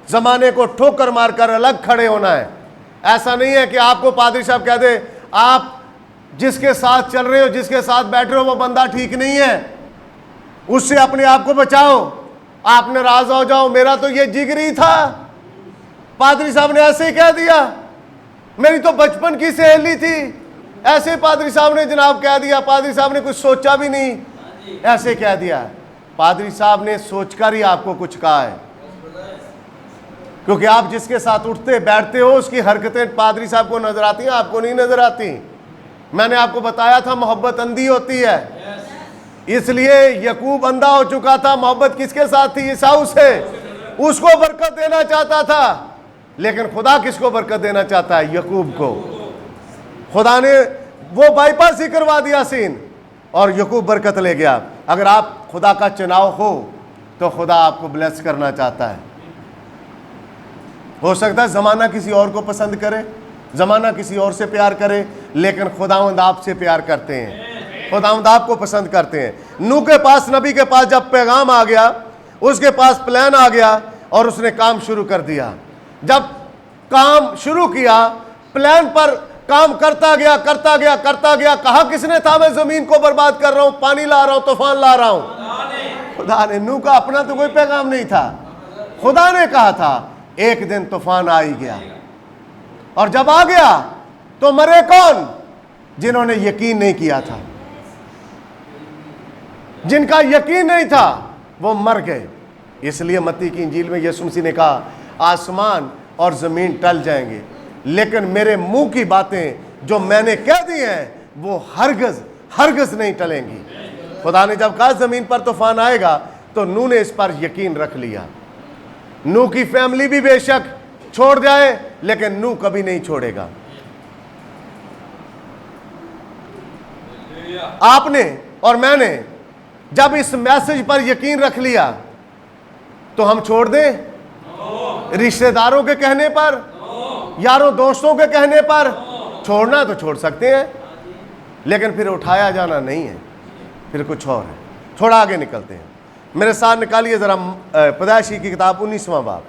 जमाने को ठोकर मारकर अलग खड़े होना है। ऐसा नहीं है कि आपको पादरी साहब कह दे आप जिसके साथ चल रहे हो, जिसके साथ बैठ रहे हो वो बंदा ठीक नहीं है, उससे अपने आप को बचाओ, आप नाराज हो जाओ, मेरा तो ये जिगरी था, पादरी साहब ने ऐसे ही कह दिया, मेरी तो बचपन की सहेली थी, ऐसे पादरी साहब ने जनाब कह दिया, पादरी साहब ने कुछ सोचा भी नहीं, ऐसे कह दिया। पादरी साहब ने सोचकर ही आपको कुछ कहा है, क्योंकि आप जिसके साथ उठते बैठते हो उसकी हरकतें पादरी साहब को नजर आती हैं, आपको नहीं नजर आती। मैंने आपको बताया था मोहब्बत अंधी होती है, इसलिए यकूब अंधा हो चुका था। मोहब्बत किसके साथ थी? ईसाऊ से। उसको बरकत देना चाहता था, लेकिन खुदा किसको बरकत देना चाहता है? यकूब को। खुदा ने वो बाईपास ही करवा दिया सीन, और यकूब बरकत ले गया। अगर आप खुदा का चुनाव हो तो खुदा आपको ब्लेस करना चाहता है। हो सकता है ज़माना किसी और को पसंद करे, ज़माना किसी और से प्यार करे, लेकिन खुदावंद आपसे प्यार करते हैं, खुदावंद आपको पसंद करते हैं। नूह के पास, नबी के पास जब पैगाम आ गया, उसके पास प्लान आ गया और उसने काम शुरू कर दिया। जब काम शुरू किया, प्लान पर काम करता गया करता गया करता गया। कहा किसने था मैं ज़मीन को बर्बाद कर रहा हूं, पानी ला रहा हूं, तूफान ला रहा हूं? खुदा ने। नूह का अपना तो कोई पैगाम नहीं था, खुदा ने कहा था। एक दिन तूफान आ ही गया, और जब आ गया तो मरे कौन? जिन्होंने यकीन नहीं किया था, जिनका यकीन नहीं था वो मर गए। इसलिए मत्ती की इंजील में यीशु मसीह ने कहा आसमान और जमीन टल जाएंगे, लेकिन मेरे मुंह की बातें जो मैंने कह दी हैं वो हरगिज हरगिज नहीं टलेंगी। खुदा ने जब कहा जमीन पर तूफान आएगा तो नूह ने इस पर यकीन रख लिया। नूह की फैमिली भी बेशक छोड़ जाए, लेकिन नूह कभी नहीं छोड़ेगा। आपने और मैंने जब इस मैसेज पर यकीन रख लिया तो हम छोड़ दें? रिश्तेदारों के कहने पर, यारों दोस्तों के कहने पर छोड़ना तो छोड़ सकते हैं, लेकिन फिर उठाया जाना नहीं है, फिर कुछ और है। थोड़ा आगे निकलते हैं, मेरे साथ निकालिए जरा पैदाइश की किताब 19वां बाब,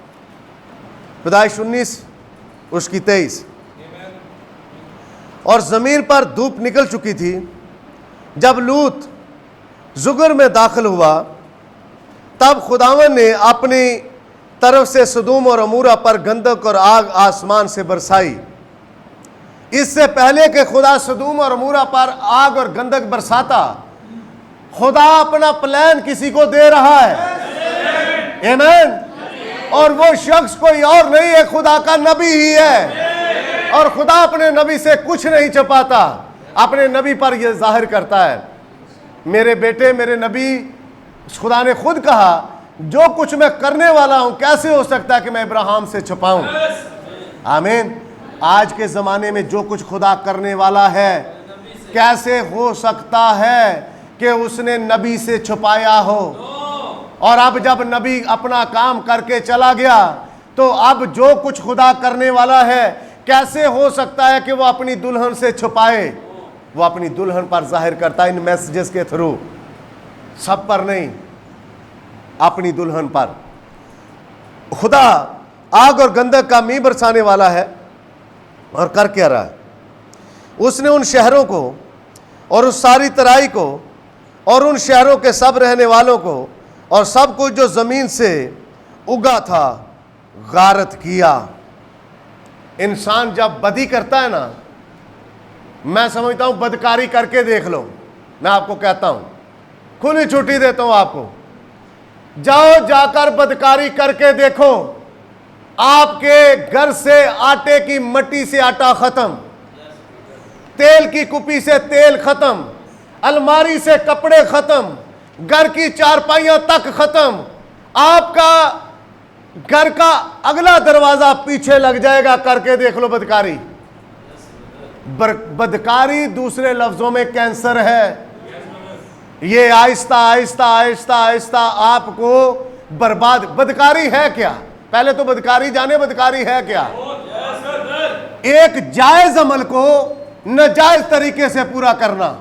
पैदाइश 19 उसकी 23। और ज़मीन पर धूप निकल चुकी थी जब लूत जुगर में दाखिल हुआ, तब खुदावन ने अपनी तरफ से सदूम और अमूरा पर गंधक और आग आसमान से बरसाई। इससे पहले कि खुदा सदूम और अमूरा पर आग और गंधक बरसाता, खुदा अपना प्लान किसी को दे रहा है। आमीन। और वो शख्स कोई और नहीं है, खुदा का नबी ही है। और खुदा अपने नबी से कुछ नहीं छुपाता, अपने नबी पर यह जाहिर करता है। मेरे बेटे, मेरे नबी, खुदा ने खुद कहा जो कुछ मैं करने वाला हूं कैसे हो सकता है कि मैं इब्राहिम से छुपाऊं। आमीन। आज के ज़माने में जो कुछ खुदा करने वाला है, कैसे हो सकता है कि उसने नबी से छुपाया हो। और अब जब नबी अपना काम करके चला गया, तो अब जो कुछ खुदा करने वाला है, कैसे हो सकता है कि वो अपनी दुल्हन से छुपाए? वो अपनी दुल्हन पर जाहिर करता है इन मैसेजेस के थ्रू, सब पर नहीं, अपनी दुल्हन पर। खुदा आग और गंधक का मींह बरसाने वाला है, और कर क्या रहा है? उसने उन शहरों को और उस सारी तराई को और उन शहरों के सब रहने वालों को और सब कुछ जो जमीन से उगा था गारत किया। इंसान जब बदी करता है ना, मैं समझता हूं बदकारी करके देख लो। मैं आपको कहता हूं, खुली छुट्टी देता हूं आपको, जाओ जाकर बदकारी करके देखो। आपके घर से आटे की मट्टी से आटा खत्म, तेल की कुपी से तेल खत्म, अलमारी से कपड़े खत्म, घर की चारपाइयां तक खत्म। आपका घर का अगला दरवाजा पीछे लग जाएगा। करके देख लो बदकारी। बदकारी दूसरे लफ्जों में कैंसर है। ये आहिस्ता आहिस्ता आहिस्ता आहिस्ता आपको बर्बाद। बदकारी है क्या? पहले तो बदकारी जाने, बदकारी है क्या? एक जायज अमल को नाजायज तरीके से पूरा करना,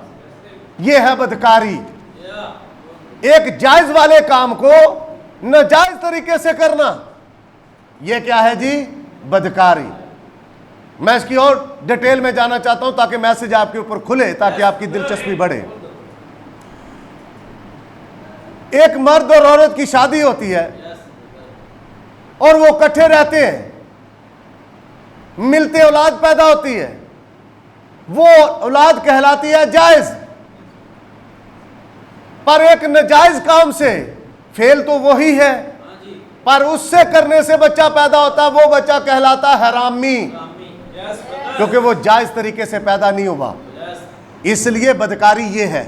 यह है बदकारी। एक जायज वाले काम को नाजायज तरीके से करना, यह क्या है जी? बदकारी। मैं इसकी और डिटेल में जाना चाहता हूं ताकि मैसेज आपके ऊपर खुले, ताकि आपकी दिलचस्पी बढ़े। एक मर्द और औरत की शादी होती है और वो इकट्ठे रहते हैं, मिलते औलाद पैदा होती है, वो औलाद कहलाती है जायज। पर एक नाजायज काम से फेल तो वही है, पर उससे करने से बच्चा पैदा होता है, वो बच्चा कहलाता है हरामी, क्योंकि वो जायज तरीके से पैदा नहीं हुआ। इसलिए बदकारी ये है।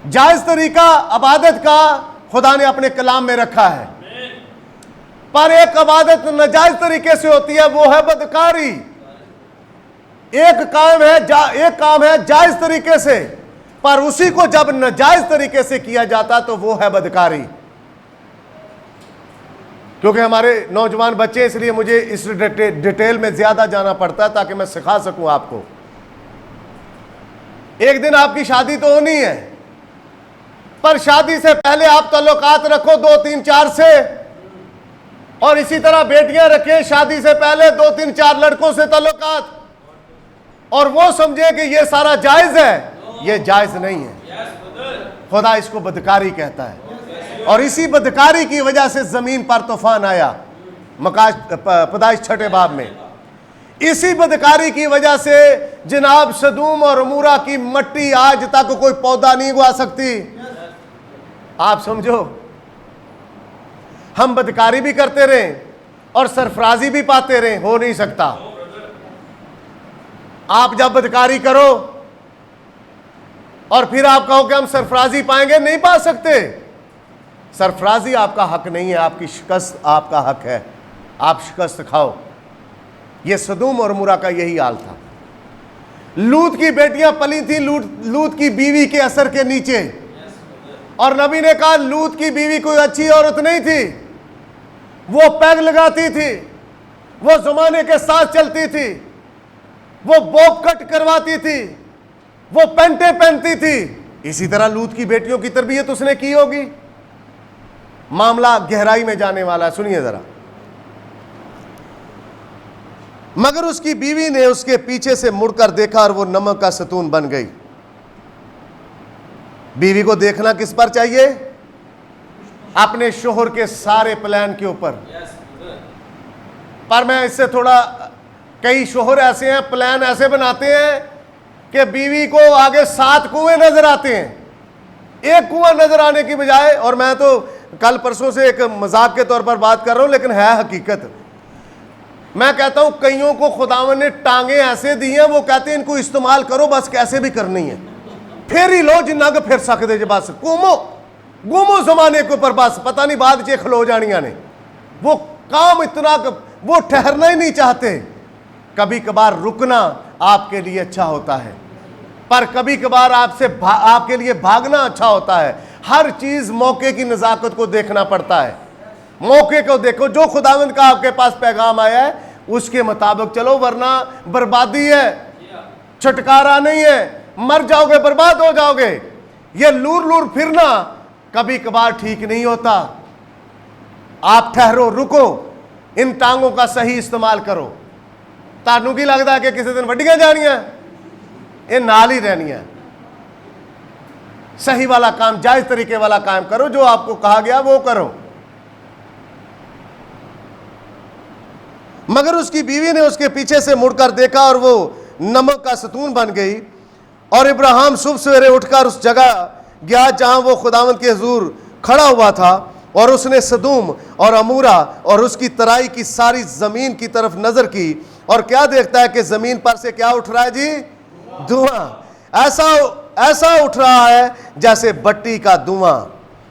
जायज तरीका इबादत का खुदा ने अपने कलाम में रखा है, पर एक इबादत नाजायज तरीके से होती है, वो है बदकारी। एक काम है जायज तरीके से, पर उसी को जब नाजायज तरीके से किया जाता तो वो है बदकारी। क्योंकि हमारे नौजवान बच्चे, इसलिए मुझे इस डिटेल में ज्यादा जाना पड़ता है ताकि मैं सिखा सकूं आपको। एक दिन आपकी शादी तो होनी है, पर शादी से पहले आप ताल्लुकात रखो 2 3 4 से, और इसी तरह बेटियां रखें शादी से पहले 2 3 4 लड़कों से ताल्लुकात, और वो समझे कि ये सारा जायज है। ये जायज नहीं है। खुदा इसको बदकारी कहता है, और इसी बदकारी की वजह से जमीन पर तूफान आया पैदाइश 6 बाब में। इसी बदकारी की वजह से जनाब सदूम और अमूरा की मट्टी आज तक कोई पौधा नहीं उगा सकती। आप समझो, हम बदकारी भी करते रहे और सरफराजी भी पाते रहे, हो नहीं सकता। आप जब बदकारी करो और फिर आप कहो कि हम सरफराजी पाएंगे, नहीं पा सकते। सरफराजी आपका हक नहीं है, आपकी शिकस्त आपका हक है। आप शिकस्त खाओ। ये सदूम और मुरा का यही हाल था। लूत की बेटियां पली थी लूत की बीवी के असर के नीचे, और नबी ने कहा लूत की बीवी कोई अच्छी औरत नहीं थी। वो पैग लगाती थी, वो जमाने के साथ चलती थी, वो बॉब कट करवाती थी, वो पेंटे पहनती थी। इसी तरह लूत की बेटियों की तरबियत उसने की होगी। मामला गहराई में जाने वाला है, सुनिए जरा। मगर उसकी बीवी ने उसके पीछे से मुड़कर देखा और वो नमक का सतून बन गई। बीवी को देखना किस पर चाहिए? अपने शोहर के सारे प्लान के ऊपर। पर मैं इससे थोड़ा, कई शोहर ऐसे हैं प्लान ऐसे बनाते हैं कि बीवी को आगे 7 कुएं नजर आते हैं, एक कुआं नजर आने की बजाय। और मैं तो कल परसों से एक मजाक के तौर पर बात कर रहा हूं, लेकिन है हकीकत। मैं कहता हूं कईयों को खुदावन ने टांगे ऐसे दी हैं, वो कहते हैं इनको इस्तेमाल करो, बस कैसे भी करनी है, फिर ही लो जिन्ना के फिर सकते जे, बस घूमो घूमो जमाने के ऊपर, बस पता नहीं बाद चे खलो जानिया ने। वो काम इतना, वो ठहरना ही नहीं चाहते। कभी कभार रुकना आपके लिए अच्छा होता है, पर कभी कभार आपके लिए भागना अच्छा होता है। हर चीज मौके की नजाकत को देखना पड़ता है। मौके को देखो, जो खुदावंद का आपके पास पैगाम आया है उसके मुताबिक चलो, वरना बर्बादी है, छुटकारा नहीं है, मर जाओगे, बर्बाद हो जाओगे। ये लूर लूर फिरना कभी कभार ठीक नहीं होता। आप ठहरो, रुको, इन टांगों का सही इस्तेमाल करो। तानू की लगता है कि किसी दिन वड्डियां जानियां, ये नाल ही रहनियां। सही वाला काम, जायज तरीके वाला काम करो, जो आपको कहा गया वो करो। मगर उसकी बीवी ने उसके पीछे से मुड़कर देखा और वो नमक का सतून बन गई। और इब्राहिम सुबह सवेरे उठकर उस जगह गया जहां वो खुदावंद के हुजूर खड़ा हुआ था, और उसने सदूम और अमूरा और उसकी तराई की सारी जमीन की तरफ नजर की, और क्या देखता है कि जमीन पर से क्या उठ रहा है जी? धुआं। ऐसा उठ रहा है जैसे भट्टी का धुआं।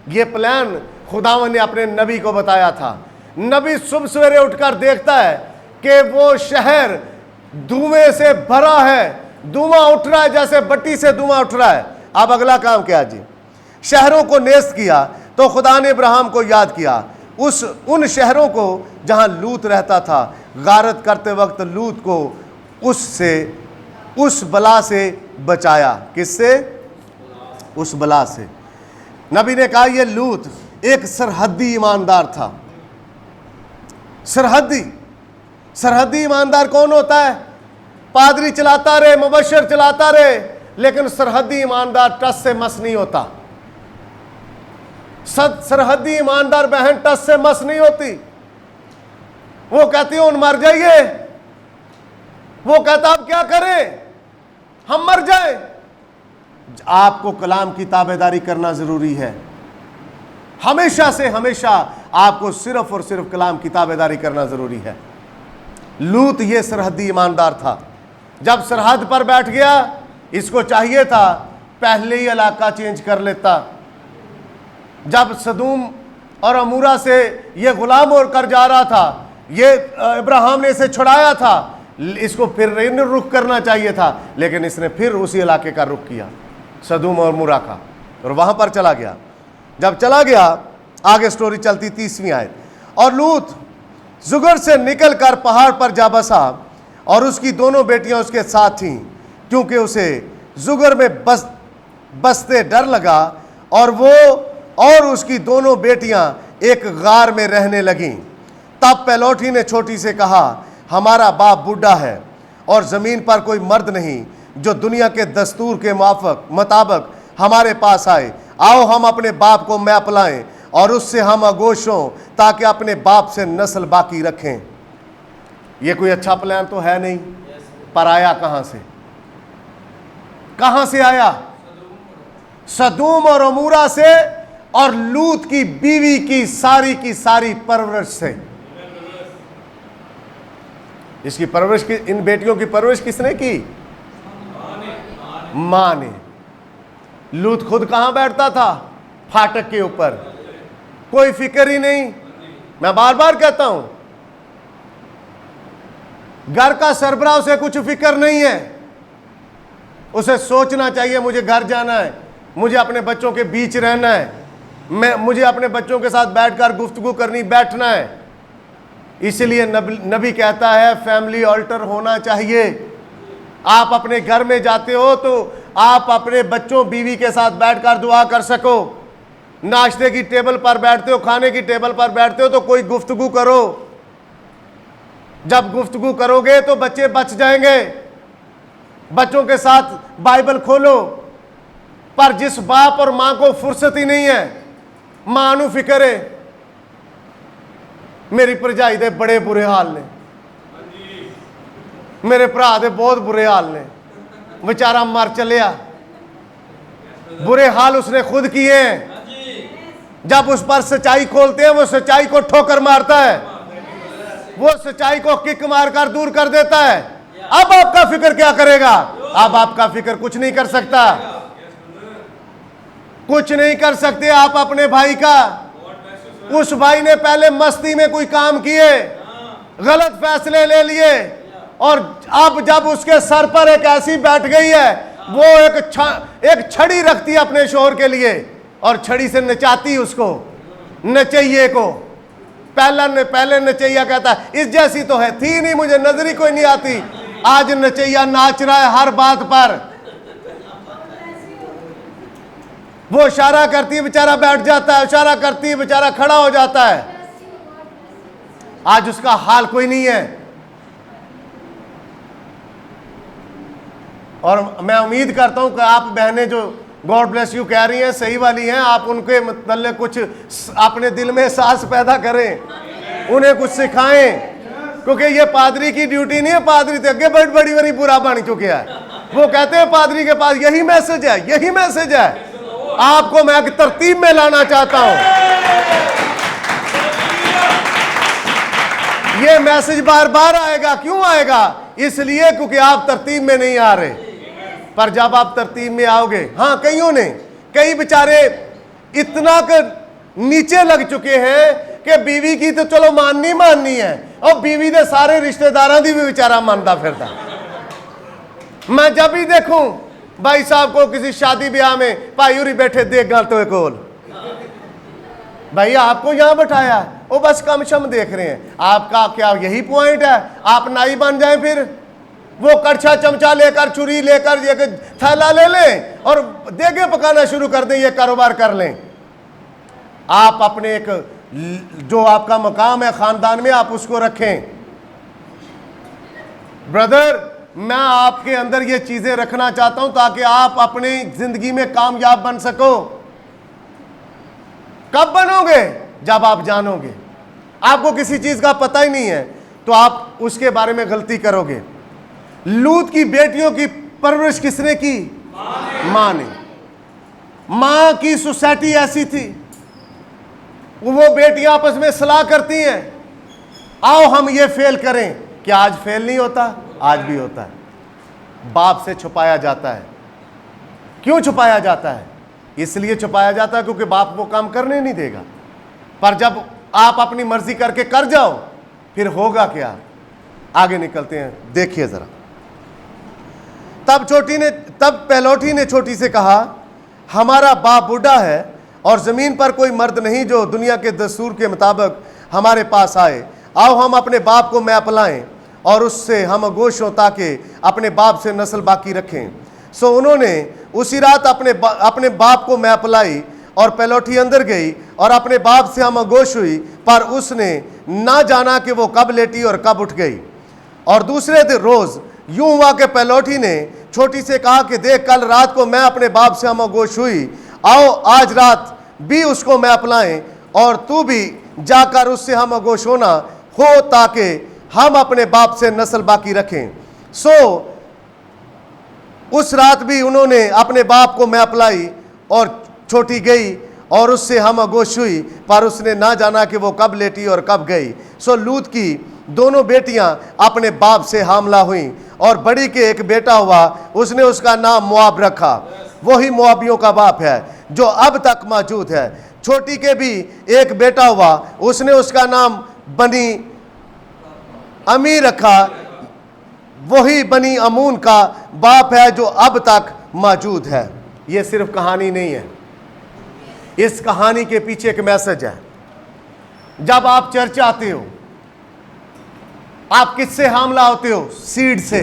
ये प्लान खुदावंद ने अपने नबी को बताया था। नबी सुबह सवेरे उठकर देखता है कि वो शहर धुएं से भरा है, धुआं उठ रहा है जैसे भट्टी से धुआं उठ रहा है। अब अगला काम क्या जी? शहरों को नेस्त किया। तो खुदा ने इब्राहिम को याद किया, उन शहरों को जहां लूत रहता था। गारत करते वक्त लूत को उस बला से बचाया। किससे? उस बला से। नबी ने कहा यह लूत एक सरहदी ईमानदार था। सरहदी ईमानदार कौन होता है? पादरी चलाता रहे, मुबशर चलाता रहे, लेकिन सरहदी ईमानदार टस से मस नहीं होता। सरहदी ईमानदार बहन टस से मस नहीं होती। वो कहती है उन मर जाइए, वो कहता अब क्या करें, हम मर जाए। आपको कलाम की ताबेदारी करना जरूरी है। हमेशा से हमेशा आपको सिर्फ और सिर्फ कलाम की ताबेदारी करना जरूरी है। लूत ये सरहदी ईमानदार था। जब सरहद पर बैठ गया, इसको चाहिए था पहले ही इलाका चेंज कर लेता। जब सदूम और अमूरा से ये गुलाम होकर जा रहा था, ये इब्राहिम ने इसे छुड़ाया था, इसको फिर रुख करना चाहिए था, लेकिन इसने फिर उसी इलाके का रुख किया। सदूम और मुरा का, और वहां पर चला गया। जब चला गया, आगे स्टोरी चलती 30वीं आयत। और लूत जुगर से निकलकर पहाड़ पर जा बसा और उसकी दोनों बेटियां उसके साथ थीं, क्योंकि उसे जुगर में बसते डर लगा। और वो और उसकी दोनों बेटियां एक गार में रहने लगीं। तब पेलोठी ने छोटी से कहा, हमारा बाप बूढ़ा है और ज़मीन पर कोई मर्द नहीं जो दुनिया के दस्तूर के मुताबिक हमारे पास आए। आओ हम अपने बाप को मैप लाएं और उससे हम आगोश हों, ताकि अपने बाप से नस्ल बाकी रखें। ये कोई अच्छा प्लान तो है नहीं, पर आया कहां से? कहां से आया? सदूम और अमूरा से, और लूत की बीवी की सारी परवरिश से। इसकी परवरिश की, इन बेटियों की परवरिश किसने की? मां ने। लूत खुद कहां बैठता था? फाटक के ऊपर, कोई फिक्र ही नहीं। मैं बार बार कहता हूं, घर का सरबराह उसे कुछ फिक्र नहीं है। उसे सोचना चाहिए मुझे घर जाना है, मुझे अपने बच्चों के बीच रहना है, मुझे अपने बच्चों के साथ बैठकर गुफ्तगू करनी, बैठना है। इसलिए नबी कहता है फैमिली ऑल्टर होना चाहिए। आप अपने घर में जाते हो तो आप अपने बच्चों बीवी के साथ बैठकर दुआ कर सको। नाश्ते की टेबल पर बैठते हो, खाने की टेबल पर बैठते हो तो कोई गुफ्तगू करो। जब गुफ्तगू करोगे तो बच्चे बच जाएंगे। बच्चों के साथ बाइबल खोलो। पर जिस बाप और मां को फुर्सत ही नहीं है, मां नू फिक्र है मेरी भरजाई दे बड़े बुरे हाल ने, मेरे भरा दे बहुत बुरे हाल ने, बेचारा मर चलिया। बुरे हाल उसने खुद किए हैं। जब उस पर सच्चाई खोलते हैं वो सच्चाई को ठोकर मारता है, वो सच्चाई को किक मारकर दूर कर देता है। अब आपका फिक्र क्या करेगा? अब आपका फिक्र कुछ नहीं कर सकता, कुछ नहीं कर सकते आप अपने भाई का। उस भाई ने पहले मस्ती में कोई काम किए, गलत फैसले ले लिए, और अब जब उसके सर पर एक ऐसी बैठ गई है, वो एक छड़ी रखती है अपने शोहर के लिए और छड़ी से नचाती उसको, नचैये को। पहले नचैया कहता है इस जैसी तो है, थी नहीं, मुझे नजर ही कोई नहीं आती। आज नचैया नाच रहा है हर बात पर। वो इशारा करती है, बेचारा बैठ जाता है, इशारा करती है, बेचारा खड़ा हो जाता है। आज उसका हाल कोई नहीं है। और मैं उम्मीद करता हूं कि आप बहनें जो गॉड ब्लेस यू कह रही हैं सही वाली हैं, आप उनके मतलब कुछ अपने दिल में एहसास पैदा करें, उन्हें कुछ सिखाएं, क्योंकि ये पादरी की ड्यूटी नहीं है। पादरी तो अगे बड़ी बड़ी बुरा बन चुके हैं। वो कहते हैं पादरी के पास यही मैसेज है, यही मैसेज है। आपको मैं एक तरतीब में लाना चाहता हूं। ये मैसेज बार बार आएगा। क्यों आएगा? इसलिए क्योंकि आप तरतीब में नहीं आ रहे। पर जब आप तरतीब में आओगे, हाँ, कई बेचारे इतना नीचे लग चुके हैं कि बीवी की तो चलो माननी है, और बीवी दे सारे रिश्तेदारों की भी बेचारा मानता फिरता। मैं जब भी देखूं भाई साहब को किसी शादी ब्याह में, भाई उरी बैठे देख गल तो कोल, भाई आपको यहां बैठाया, वो बस कम शम देख रहे हैं। आपका क्या यही पॉइंट है? आप नाई बन जाए, फिर वो कड़छा चमचा लेकर, छुरी लेकर, ये थैला ले लें और देगे पकाना शुरू कर दें, ये कारोबार कर लें। आप अपने एक जो आपका मकाम है खानदान में, आप उसको रखें। ब्रदर, मैं आपके अंदर ये चीजें रखना चाहता हूं ताकि आप अपनी जिंदगी में कामयाब बन सको। कब बनोगे? जब आप जानोगे। आपको किसी चीज का पता ही नहीं है तो आप उसके बारे में गलती करोगे। लूत की बेटियों की परवरिश किसने की? मां ने। मां की सोसाइटी ऐसी थी, वो बेटियां आपस में सलाह करती हैं, आओ हम ये फेल करें। क्या आज फेल नहीं होता? आज भी होता है। बाप से छुपाया जाता है। क्यों छुपाया जाता है? इसलिए छुपाया जाता है क्योंकि बाप वो काम करने नहीं देगा। पर जब आप अपनी मर्जी करके कर जाओ, फिर होगा क्या? आगे निकलते हैं, देखिए जरा। तब पहलौठी ने छोटी से कहा, हमारा बाप बूढ़ा है और ज़मीन पर कोई मर्द नहीं जो दुनिया के दस्तूर के मुताबिक हमारे पास आए। आओ हम अपने बाप को मैप लाएं और उससे हम गोश हों ताकि अपने बाप से नस्ल बाकी रखें। सो उन्होंने उसी रात अपने बाप को मैप लाई और पहलौठी अंदर गई और अपने बाप से हम गोश हुई, पर उसने ना जाना कि वो कब लेटी और कब उठ गई। और दूसरे दिन रोज़ यूं हुआ कि पहलौठी ने छोटी से कहा कि देख, कल रात को मैं अपने बाप से हम गोश हुई, आओ आज रात भी उसको मैप लाएं और तू भी जाकर उससे हम गोश होना हो ताकि हम अपने बाप से नस्ल बाकी रखें। सो उस रात भी उन्होंने अपने बाप को मैप लाई और छोटी गई और उससे हम गोश हुई, पर उसने ना जाना कि वो कब लेटी और कब गई। सो लूत की दोनों बेटियां अपने बाप से हामला हुईं और बड़ी के एक बेटा हुआ, उसने उसका नाम मोआब रखा। वही मोआबियों का बाप है जो अब तक मौजूद है। छोटी के भी एक बेटा हुआ, उसने उसका नाम बनी अमी रखा। वही बनी अमून का बाप है जो अब तक मौजूद है। यह सिर्फ कहानी नहीं है, इस कहानी के पीछे एक मैसेज है। जब आप चर्च आते हो, आप किससे हामला होते हो? सीड से,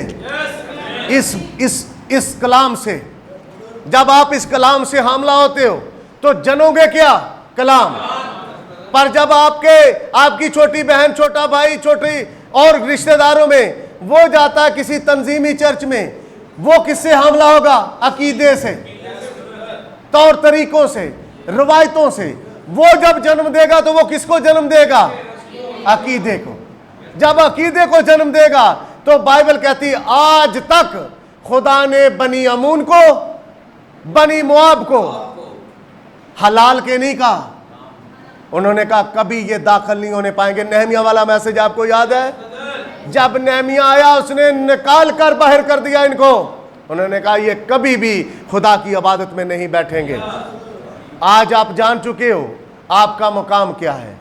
इस कलाम से। जब आप इस कलाम से हामला होते हो तो जनोगे क्या? कलाम। पर जब आपकी छोटी बहन, छोटा भाई, छोटी और रिश्तेदारों में वो जाता है किसी तंजीमी चर्च में, वो किससे हामला होगा? अकीदे से, तौर तरीकों से, रवायतों से। वो जब जन्म देगा तो वो किसको जन्म देगा? अकीदे को। जब अकीदे को जन्म देगा तो बाइबल कहती है आज तक खुदा ने बनी अमून को, बनी मोआब को हलाल के नहीं कहा। उन्होंने कहा कभी ये दाखिल नहीं होने पाएंगे। नेहमिया वाला मैसेज आपको याद है? जब नेहमिया आया उसने निकाल कर बाहर कर दिया इनको। उन्होंने कहा ये कभी भी खुदा की इबादत में नहीं बैठेंगे। आज आप जान चुके हो आपका मुकाम क्या है।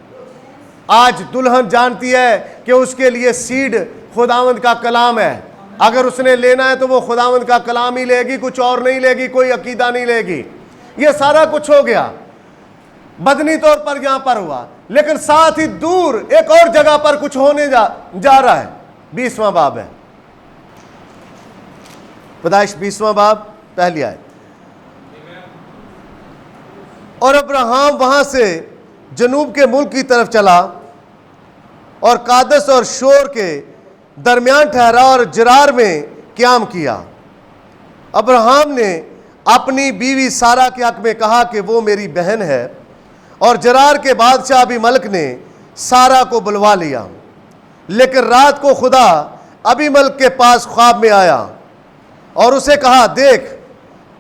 आज दुल्हन जानती है कि उसके लिए सीड खुदावंद का कलाम है। अगर उसने लेना है तो वो खुदावंद का कलाम ही लेगी, कुछ और नहीं लेगी, कोई अकीदा नहीं लेगी। ये सारा कुछ हो गया बदनी तौर पर यहां पर हुआ, लेकिन साथ ही दूर एक और जगह पर कुछ होने जा रहा है। 20वां बाब है, पैदाइश 20वां बाब पहली आयत। और अब्राहम वहां से जनूब के मुल्क की तरफ चला और कादस और शोर के दरमियान ठहरा और जरार में क्याम किया। अब्राहम ने अपनी बीवी सारा के हक में कहा कि वो मेरी बहन है, और जरार के बादशाह अबीमलक ने सारा को बुलवा लिया। लेकिन रात को खुदा अबीमलक के पास ख्वाब में आया और उसे कहा, देख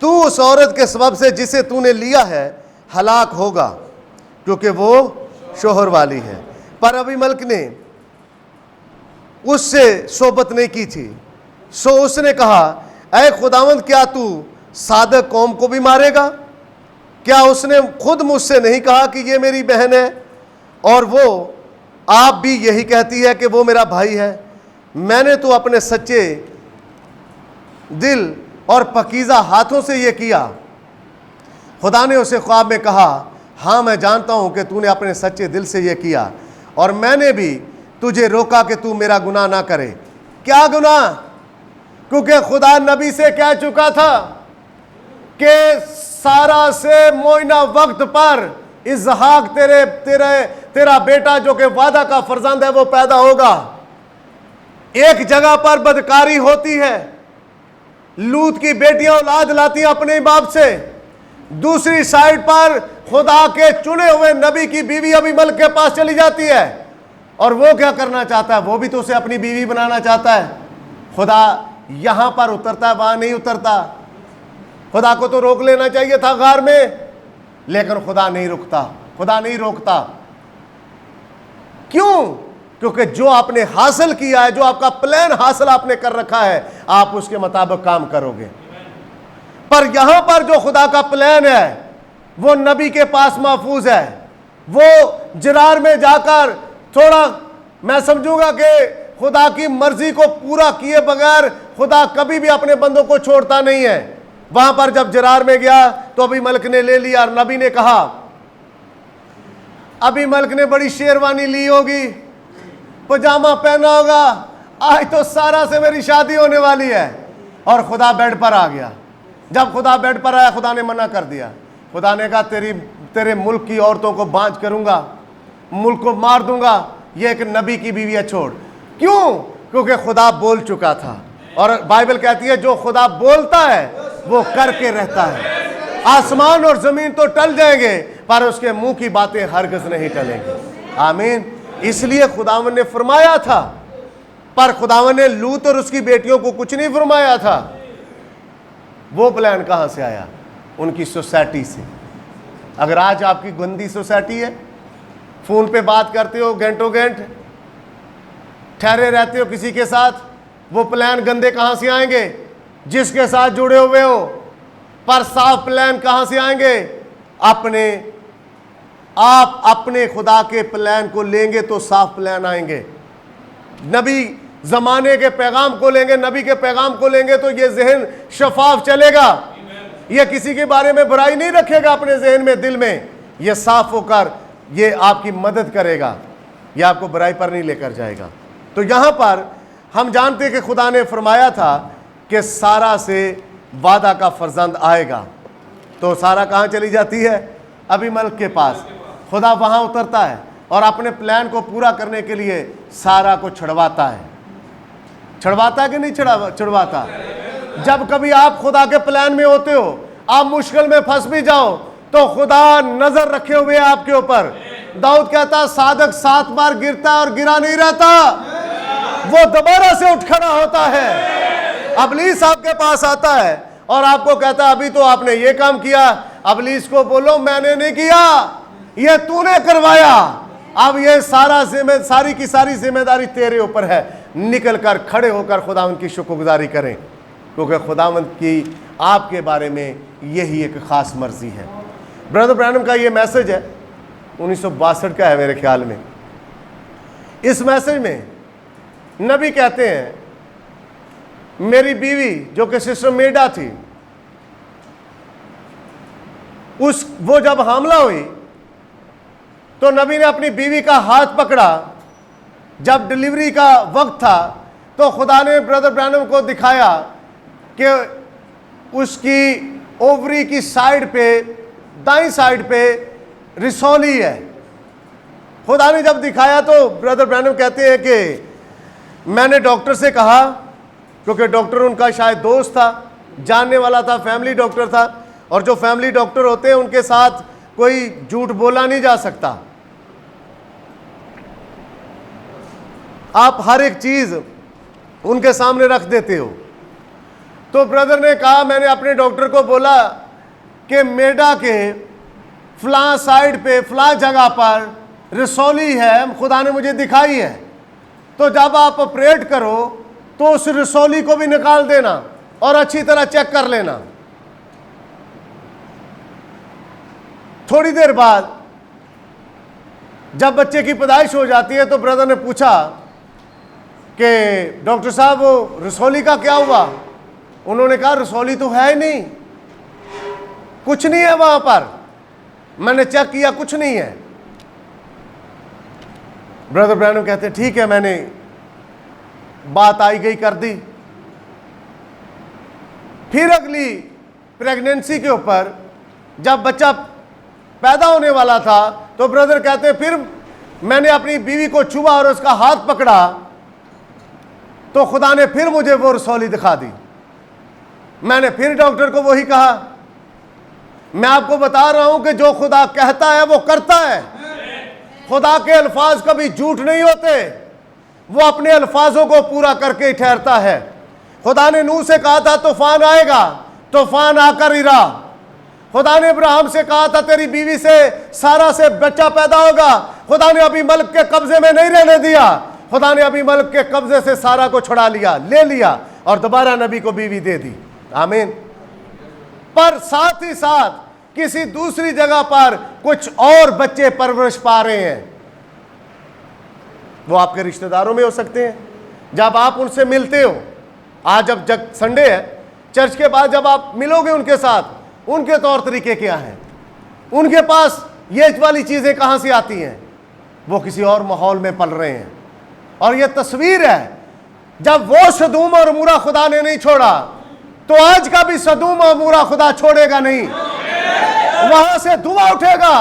तू उस औरत के सबब से जिसे तूने लिया है हलाक होगा, क्योंकि वो शोहर वाली है। पर अबीमलक ने उससे सोबत नहीं की थी। सो उसने कहा, ऐ खुदावंद, क्या तू सादक कौम को भी मारेगा? क्या उसने खुद मुझसे नहीं कहा कि ये मेरी बहन है? और वो आप भी यही कहती है कि वो मेरा भाई है। मैंने तो अपने सच्चे दिल और पकीज़ा हाथों से ये किया। खुदा ने उसे ख्वाब में कहा, हाँ मैं जानता हूँ कि तूने अपने सच्चे दिल से ये किया, और मैंने भी तुझे रोका कि तू मेरा गुनाह ना करे। क्या गुनाह? क्योंकि खुदा नबी से कह चुका था कि सारा से मोइना वक्त पर इसहाक तेरा बेटा जो कि वादा का फर्जंद है वो पैदा होगा। एक जगह पर बदकारी होती है, लूत की बेटियां औलाद लाती हैं अपने बाप से। दूसरी साइड पर खुदा के चुने हुए नबी की बीवी अबीमलक के पास चली जाती है, और वो क्या करना चाहता है? वो भी तो उसे अपनी बीवी बनाना चाहता है। खुदा यहां पर उतरता है, वहां नहीं उतरता। खुदा को तो रोक लेना चाहिए था गार में, लेकिन खुदा नहीं रुकता, खुदा नहीं रोकता। क्यों? क्योंकि जो आपने हासिल किया है, जो आपका प्लान हासिल आपने कर रखा है, आप उसके मुताबिक काम करोगे। पर यहां पर जो खुदा का प्लान है वो नबी के पास महफूज है। वो जरार में जाकर थोड़ा मैं समझूंगा कि खुदा की मर्जी को पूरा किए बगैर खुदा कभी भी अपने बंदों को छोड़ता नहीं है। वहां पर जब जरार में गया तो अबीमलेक ने ले लिया, और नबी ने कहा, अबीमलेक ने बड़ी शेरवानी ली होगी, पजामा पहना होगा, आज तो सारा से मेरी शादी होने वाली है। और खुदा बेड पर आ गया। जब खुदा बेड पर आया, खुदा ने मना कर दिया। खुदा ने कहा, तेरे मुल्क की औरतों को बांझ करूंगा, मुल्क को मार दूंगा, ये एक नबी की बीवी है, छोड़। क्यों? क्योंकि खुदा बोल चुका था। और बाइबल कहती है जो खुदा बोलता है वो करके रहता है। आसमान और जमीन तो टल जाएंगे, पर उसके मुंह की बातें हरगिज़ नहीं टलेंगी। आमीन। इसलिए खुदावन ने फरमाया था, पर खुदावन ने लूत और उसकी बेटियों को कुछ नहीं फरमाया था। वो प्लान कहां से आया? उनकी सोसाइटी से। अगर आज आपकी गंदी सोसाइटी है, फोन पे बात करते हो घंटों घंटे, ठहरे रहते हो किसी के साथ, वो प्लान गंदे कहां से आएंगे? जिसके साथ जुड़े हुए हो। पर साफ प्लान कहां से आएंगे? आप अपने खुदा के प्लान को लेंगे तो साफ प्लान आएंगे। नबी जमाने के पैगाम को लेंगे, नबी के पैगाम को लेंगे तो ये जहन शफाफ चलेगा। ये किसी के बारे में बुराई नहीं रखेगा अपने जहन में, दिल में। ये साफ होकर ये आपकी मदद करेगा, ये आपको बुराई पर नहीं लेकर जाएगा। तो यहां पर हम जानते हैं कि खुदा ने फरमाया था कि सारा से वादा का फर्जंद आएगा। तो सारा कहां चली जाती है? अबीमलेक के पास। खुदा वहां उतरता है और अपने प्लान को पूरा करने के लिए सारा को छुड़वाता है। छुड़वाता कि नहीं छुड़वाता? जब कभी आप खुदा के प्लान में होते हो, आप मुश्किल में फंस भी जाओ, तो खुदा नजर रखे हुए आपके ऊपर। दाऊद कहता, साधक 7 बार गिरता है और गिरा नहीं रहता, वो दोबारा से उठ खड़ा होता है। अबलीस आपके पास आता है और आपको कहता, अभी तो आपने ये काम किया। अबलीस को बोलो, मैंने नहीं किया, ये तूने करवाया। अब ये सारी की सारी जिम्मेदारी तेरे ऊपर है। निकल कर खड़े होकर खुदावंद की शुक्रगुजारी करें, क्योंकि खुदावंद की आपके बारे में यही एक खास मर्जी है। ब्रदर ब्रैनम का ये मैसेज है, 1962 का है मेरे ख्याल में। इस मैसेज में नबी कहते हैं, मेरी बीवी जो कि सिस्टर मेडा थी, वो जब हामला हुई तो नबी ने अपनी बीवी का हाथ पकड़ा। जब डिलीवरी का वक्त था तो खुदा ने ब्रदर ब्रैनम को दिखाया कि उसकी ओवरी की साइड पे, दाईं साइड पे रिसौली है। खुदा ने जब दिखाया तो ब्रदर ब्रैनम कहते हैं कि मैंने डॉक्टर से कहा, क्योंकि डॉक्टर उनका शायद दोस्त था, जानने वाला था, फैमिली डॉक्टर था, और जो फैमिली डॉक्टर होते हैं उनके साथ कोई झूठ बोला नहीं जा सकता। आप हर एक चीज उनके सामने रख देते हो। तो ब्रदर ने कहा, मैंने अपने डॉक्टर को बोला कि मेडा के फलां साइड पे फलां जगह पर रसौली है, खुदा ने मुझे दिखाई है। तो जब आप ऑपरेट करो तो उस रसौली को भी निकाल देना और अच्छी तरह चेक कर लेना। थोड़ी देर बाद जब बच्चे की पैदाइश हो जाती है तो ब्रदर ने पूछा कि डॉक्टर साहब वो रसौली का क्या हुआ? उन्होंने कहा, रसौली तो है ही नहीं, कुछ नहीं है वहां पर, मैंने चेक किया, कुछ नहीं है। ब्रदर ब्रैनम कहते, ठीक है, मैंने बात आई गई कर दी। फिर अगली प्रेगनेंसी के ऊपर जब बच्चा पैदा होने वाला था तो ब्रदर कहते, फिर मैंने अपनी बीवी को छुआ और उसका हाथ पकड़ा तो खुदा ने फिर मुझे वो रसौली दिखा दी। मैंने फिर डॉक्टर को वही कहा। मैं आपको बता रहा हूं कि जो खुदा कहता है वो करता है। खुदा के अल्फाज कभी झूठ नहीं होते, वो अपने अल्फाजों को पूरा करके ही ठहरता है। खुदा ने नूह से कहा था तूफान आएगा, तूफान आकर ही रहा। खुदा ने इब्राहिम से कहा था तेरी बीवी से, सारा से बच्चा पैदा होगा। खुदा ने अबीमलेक के कब्जे में नहीं रहने दिया, खुदा ने अबीमलेक के कब्जे से सारा को छुड़ा लिया, ले लिया और दोबारा नबी को बीवी दे दी। आमीन। पर साथ ही साथ किसी दूसरी जगह पर कुछ और बच्चे परवरिश पा रहे हैं। वो आपके रिश्तेदारों में हो सकते हैं, जब आप उनसे मिलते हो आज अब जब संडे है, चर्च के बाद जब आप मिलोगे उनके साथ, उनके तौर तरीके क्या हैं, उनके पास ये वाली चीजें कहां से आती हैं? वो किसी और माहौल में पल रहे हैं। और ये तस्वीर है, जब वो सदूम और अमूरा खुदा ने नहीं छोड़ा, तो आज का भी सदूम और अमूरा खुदा छोड़ेगा नहीं। वहां से धुआं उठेगा,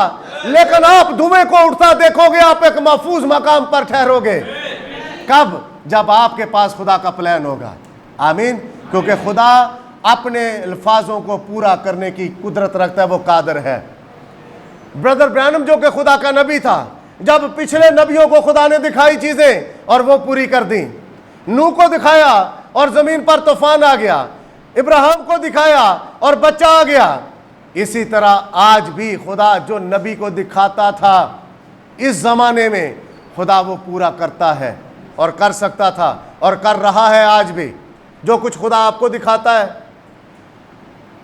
लेकिन आप धुएं को उठता देखोगे, आप एक महफूज मकाम पर ठहरोगे। कब? जब आपके पास खुदा का प्लान होगा। आमीन। क्योंकि खुदा अपने अल्फाजों को पूरा करने की कुदरत रखता है, वो कादर है। ब्रदर ब्रैनम जो कि खुदा का नबी था, जब पिछले नबियों को खुदा ने दिखाई चीजें और वो पूरी कर दी। नूह को दिखाया और जमीन पर तूफान आ गया, इब्राहिम को दिखाया और बच्चा आ गया। इसी तरह आज भी खुदा जो नबी को दिखाता था इस जमाने में, खुदा वो पूरा करता है और कर सकता था और कर रहा है आज भी। जो कुछ खुदा आपको दिखाता है,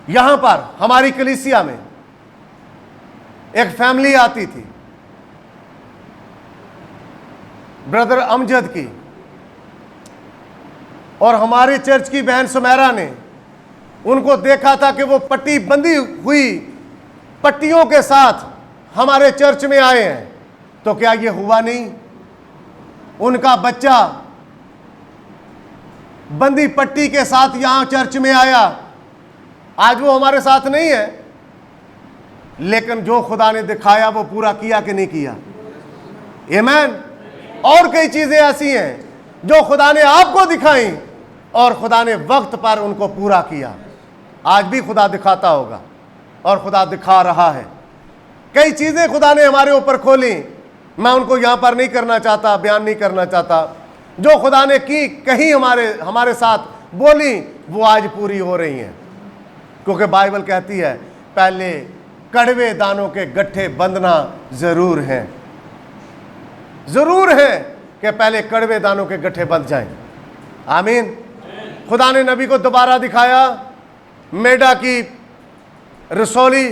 यहां पर हमारी कलीसिया में एक फैमिली आती थी ब्रदर अमजद की, और हमारे चर्च की बहन सुमेरा ने उनको देखा था कि वो पट्टी बंधी हुई पट्टियों के साथ हमारे चर्च में आए हैं। तो क्या ये हुआ नहीं? उनका बच्चा बंदी पट्टी के साथ यहां चर्च में आया। आज वो हमारे साथ नहीं है, लेकिन जो खुदा ने दिखाया वो पूरा किया कि नहीं किया? आमीन। और कई चीजें ऐसी हैं जो खुदा ने आपको दिखाई और खुदा ने वक्त पर उनको पूरा किया। आज भी खुदा दिखाता होगा और खुदा दिखा रहा है। कई चीजें खुदा ने हमारे ऊपर खोली, मैं उनको यहां पर नहीं करना चाहता, बयान नहीं करना चाहता। जो खुदा ने की, कहीं हमारे साथ बोली, वो आज पूरी हो रही हैं। क्योंकि बाइबल कहती है पहले कड़वे दानों के गट्ठे बंधना जरूर है। जरूर है कि पहले कड़वे दानों के गट्ठे बंध जाएं। आमीन। खुदा ने नबी को दोबारा दिखाया। मेडा की रसौली,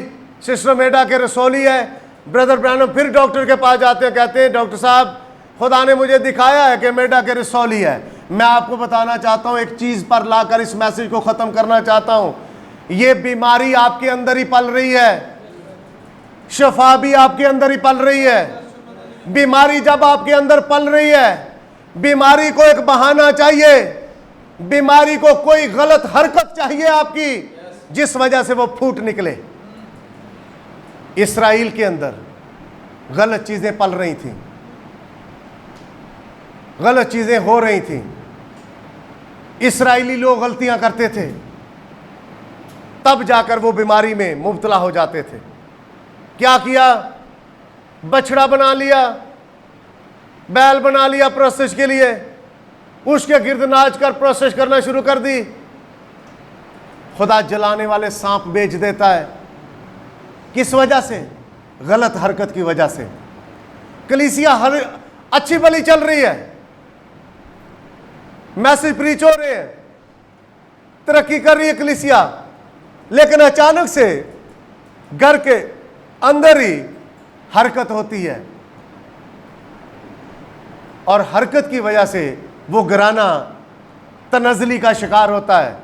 सिस्टर मेडा के रसौली है। ब्रदर ब्रैनम फिर डॉक्टर के पास जाते हैं, कहते हैं डॉक्टर साहब खुदा ने मुझे दिखाया है कि मेडा के रसौली है। मैं आपको बताना चाहता हूं, एक चीज पर लाकर इस मैसेज को खत्म करना चाहता हूं। ये बीमारी आपके अंदर ही पल रही है, शफा भी आपके अंदर ही पल रही है। बीमारी जब आपके अंदर पल रही है, बीमारी को एक बहाना चाहिए, बीमारी को कोई गलत हरकत चाहिए आपकी, जिस वजह से वो फूट निकले। इस्राएल के अंदर गलत चीजें पल रही थी, गलत चीजें हो रही थी। इस्राएली लोग गलतियां करते थे, तब जाकर वो बीमारी में मुब्तला हो जाते थे। क्या किया? बछड़ा बना लिया, बैल बना लिया प्रोसेस के लिए, उसके गिर्द नाच कर प्रोसेस करना शुरू कर दी। खुदा जलाने वाले सांप बेच देता है। किस वजह से? गलत हरकत की वजह से। कलीसिया हर अच्छी भली चल रही है, मैसेज प्रीच हो रहे हैं, तरक्की कर रही है कलीसिया, लेकिन अचानक से घर के अंदर ही हरकत होती है, और हरकत की वजह से वो घराना तनज़ली का शिकार होता है,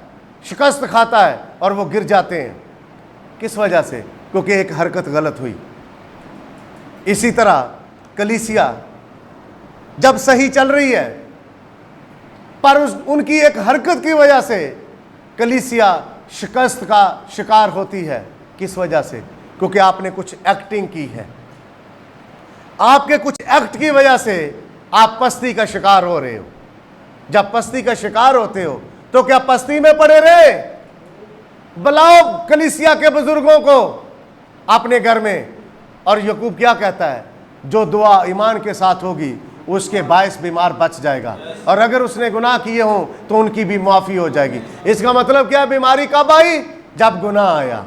शिकस्त खाता है और वो गिर जाते हैं। किस वजह से? क्योंकि एक हरकत गलत हुई। इसी तरह कलीसिया जब सही चल रही है, पर उनकी एक हरकत की वजह से कलीसिया शिकस्त का शिकार होती है। किस वजह से? क्योंकि आपने कुछ एक्टिंग की है, आपके कुछ एक्ट की वजह से आप पस्ती का शिकार हो रहे हो। जब पस्ती का शिकार होते हो तो क्या पस्ती में पड़े रहे? बुलाओ कलीसिया के बुजुर्गों को अपने घर में, और यकूब क्या कहता है? जो दुआ ईमान के साथ होगी उसके बायस बीमार बच जाएगा, और अगर उसने गुनाह किए हों तो उनकी भी माफ़ी हो जाएगी। इसका मतलब क्या? बीमारी कब आई? जब गुनाह आया।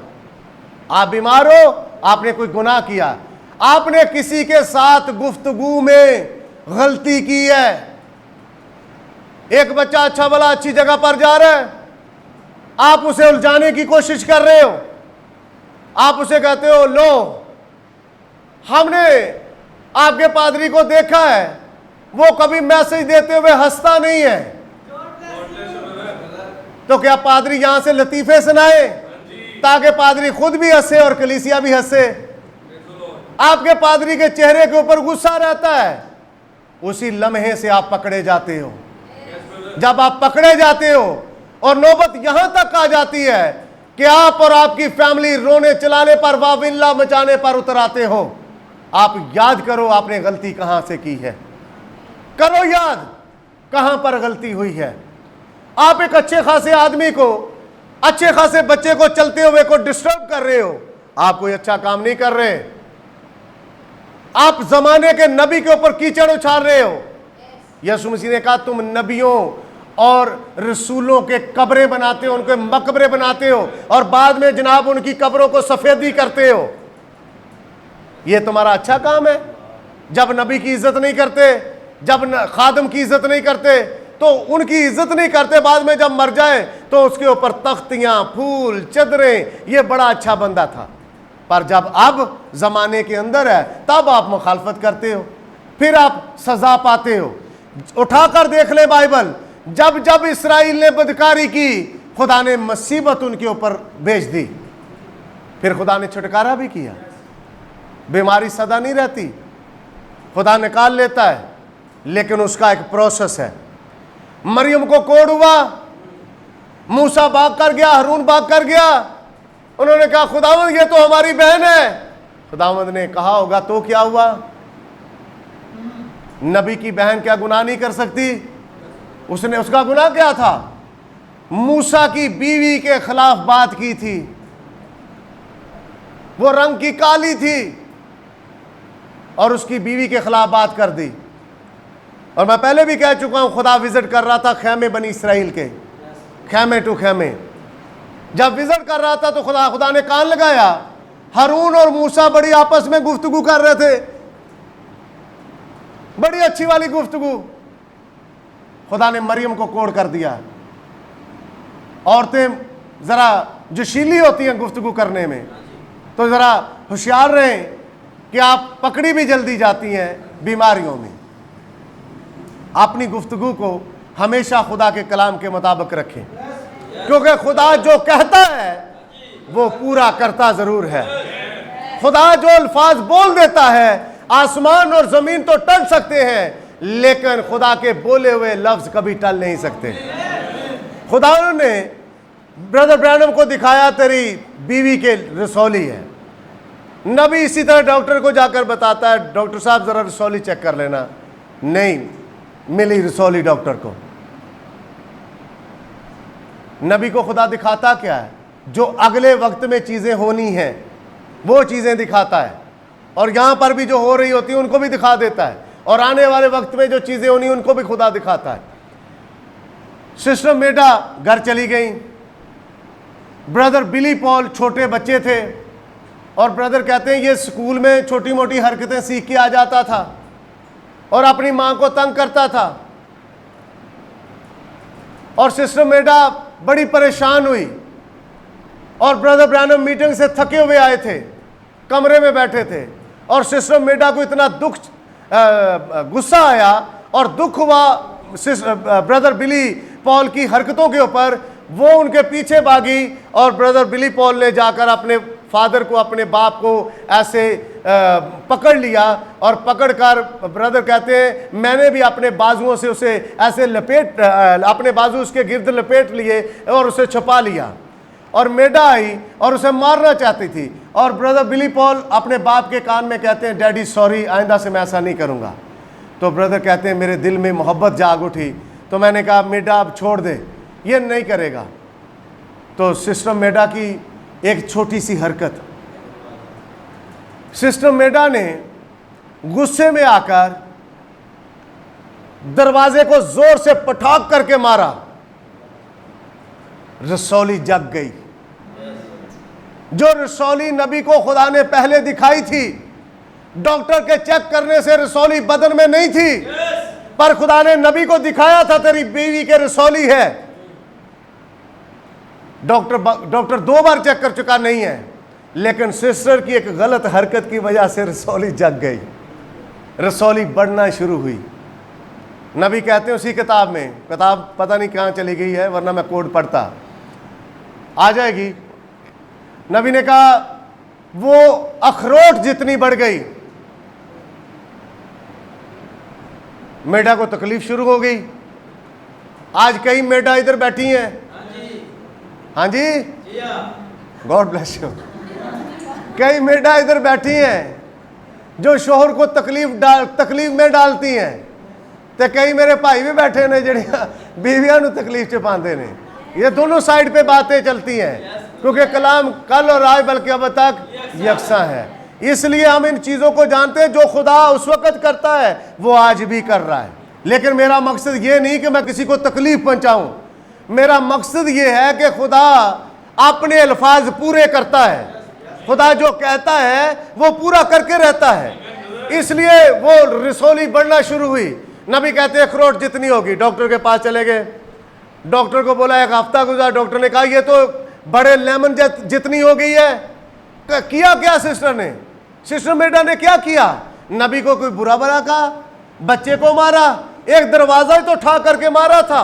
आप बीमार हो, आपने कोई गुनाह किया, आपने किसी के साथ गुफ्तगू में गलती की है। एक बच्चा अच्छा भला अच्छी जगह पर जा रहा है, आप उसे उलझाने की कोशिश कर रहे हो। आप उसे कहते हो, लो हमने आपके पादरी को देखा है, वो कभी मैसेज देते हुए हंसता नहीं है। तो क्या पादरी यहां से लतीफे सुनाए ताकि पादरी खुद भी हंसे और कलीसिया भी हंसे? आपके पादरी के चेहरे के ऊपर गुस्सा रहता है, उसी लम्हे से आप पकड़े जाते हो। जब आप पकड़े जाते हो और नौबत यहां तक आ जाती है कि आप और आपकी फैमिली रोने चलाने पर, वाविल्ला मचाने पर उतर आते हो, आप याद करो आपने गलती कहां से की है। करो याद कहां पर गलती हुई है। आप एक अच्छे खासे आदमी को, अच्छे खासे बच्चे को चलते हुए को डिस्टर्ब कर रहे हो, आप कोई अच्छा काम नहीं कर रहे। आप जमाने के नबी के ऊपर कीचड़ उछाल रहे हो। यीशु मसीह ने कहा तुम नबियों और रसूलों के कब्रें बनाते हो, उनके मकबरे बनाते हो और बाद में जनाब उनकी कब्रों को सफेदी करते हो। यह तुम्हारा अच्छा काम है? जब नबी की इज्जत नहीं करते, जब खादम की इज्जत नहीं करते, तो उनकी इज्जत नहीं करते, बाद में जब मर जाए तो उसके ऊपर तख्तियां, फूल, चदरें, ये बड़ा अच्छा बंदा था। पर जब अब जमाने के अंदर है तब आप मुखालफत करते हो, फिर आप सजा पाते हो। उठाकर देख ले बाइबल, जब जब इसराइल ने बदकारी की, खुदा ने मुसीबत उनके ऊपर भेज दी, फिर खुदा ने छुटकारा भी किया। बीमारी सदा नहीं रहती, खुदा निकाल लेता है, लेकिन उसका एक प्रोसेस है। मरियम को कोढ़ हुआ, मूसा भाग कर गया, हारून भाग कर गया, उन्होंने कहा खुदावंद ये तो हमारी बहन है। खुदावंद ने कहा होगा तो क्या हुआ? नबी की बहन क्या गुनाह नहीं कर सकती? उसने, उसका गुनाह क्या था? मूसा की बीवी के खिलाफ बात की थी, वो रंग की काली थी और उसकी बीवी के खिलाफ बात कर दी। और मैं पहले भी कह चुका हूं, खुदा विजिट कर रहा था खेमे बनी इसराइल के, खेमे टू खेमे। जब विजिट कर रहा था तो खुदा ने कान लगाया। हारून और मूसा बड़ी आपस में गुफ्तगू कर रहे थे, बड़ी अच्छी वाली गुफ्तगू। खुदा ने मरियम को कोड़ कर दिया। औरतें जरा जोशीली होती हैं गुफ्तगू करने में, तो जरा होशियार रहें कि आप पकड़ी भी जल्दी जाती हैं बीमारियों में। अपनी गुफ्तगू को हमेशा खुदा के कलाम के मुताबिक रखें, क्योंकि खुदा जो कहता है वो पूरा करता जरूर है। खुदा जो अल्फाज बोल देता है, आसमान और जमीन तो टल सकते हैं, लेकिन खुदा के बोले हुए लफ्ज कभी टल नहीं सकते। खुदा ने ब्रदर ब्रैनम को दिखाया तेरी बीवी के रसौली है। नबी इसी तरह डॉक्टर को जाकर बताता है, डॉक्टर साहब जरा रसौली चेक कर लेना। नहीं मिली रसौली डॉक्टर को। नबी को खुदा दिखाता क्या है? जो अगले वक्त में चीजें होनी हैं वो चीजें दिखाता है, और यहां पर भी जो हो रही होती है उनको भी दिखा देता है, और आने वाले वक्त में जो चीजें होनी उनको भी खुदा दिखाता है। सिस्टर मेडा घर चली गई। ब्रदर बिली पॉल छोटे बच्चे थे, और ब्रदर कहते हैं ये स्कूल में छोटी मोटी हरकतें सीख के आ जाता था और अपनी मां को तंग करता था। और सिस्टर मेडा बड़ी परेशान हुई, और ब्रदर ब्रैनम मीटिंग से थके हुए आए थे, कमरे में बैठे थे, और सिस्टर मेडा को इतना गुस्सा आया और दुख हुआ ब्रदर बिली पॉल की हरकतों के ऊपर। वो उनके पीछे भागी, और ब्रदर बिली पॉल ने जाकर अपने फादर को, अपने बाप को ऐसे पकड़ लिया, और पकड़कर ब्रदर कहते हैं मैंने भी अपने बाजुओं से उसे ऐसे लपेट, अपने बाजू उसके गिर्द लपेट लिए और उसे छुपा लिया। और मेडा आई और उसे मारना चाहती थी, और ब्रदर बिली पॉल अपने बाप के कान में कहते हैं डैडी सॉरी, आइंदा से मैं ऐसा नहीं करूँगा। तो ब्रदर कहते हैं मेरे दिल में मोहब्बत जाग उठी, तो मैंने कहा मेडा अब छोड़ दे, ये नहीं करेगा। तो सिस्टर मेडा की एक छोटी सी हरकत, सिस्टर मेडा ने गुस्से में आकर दरवाजे को जोर से पटाख करके मारा, रसौली जग गई। जो रसौली नबी को खुदा ने पहले दिखाई थी, डॉक्टर के चेक करने से रसौली बदन में नहीं थी, पर खुदा ने नबी को दिखाया था तेरी बीवी के रसौली है। डॉक्टर 2 बार चेक कर चुका नहीं है, लेकिन सिस्टर की एक गलत हरकत की वजह से रसौली जग गई, रसौली बढ़ना शुरू हुई। नबी कहते हैं उसी किताब में, किताब पता नहीं कहाँ चली गई है, वरना मैं कोड पढ़ता, आ जाएगी। नबी ने कहा वो अखरोट जितनी बढ़ गई, मेढा को तकलीफ शुरू हो गई। आज कई मेढा इधर बैठी हैं। हाँ जी, गॉड ब्लेस यू। कई मेढा इधर बैठी हैं जो शोहर को तकलीफ में डालती हैं, तो कई मेरे भाई भी बैठे ने जड़ियां बीवियां नूं तकलीफ च पाते ने। ये दोनों साइड पे बातें चलती हैं, क्योंकि कलाम कल और आज बल्कि अब तक यकसा है। इसलिए हम इन चीज़ों को जानते हैं, जो खुदा उस वक़्त करता है वो आज भी कर रहा है। लेकिन मेरा मकसद ये नहीं कि मैं किसी को तकलीफ पहुंचाऊं, मेरा मकसद ये है कि खुदा अपने अल्फाज पूरे करता है। खुदा जो कहता है वो पूरा करके रहता है। इसलिए वो रसौली बढ़ना शुरू हुई। नबी कहते हैं अखरोट जितनी होगी। डॉक्टर के पास चले गए, डॉक्टर को बोला, एक हफ्ता गुजरा, डॉक्टर ने कहा ये तो बड़े लेमन जितनी हो गई है। किया क्या सिस्टर ने? सिस्टर मेडा ने क्या किया? नबी को कोई बुरा भला कहा, बच्चे को मारा, एक दरवाजा ही तो ठा करके मारा था।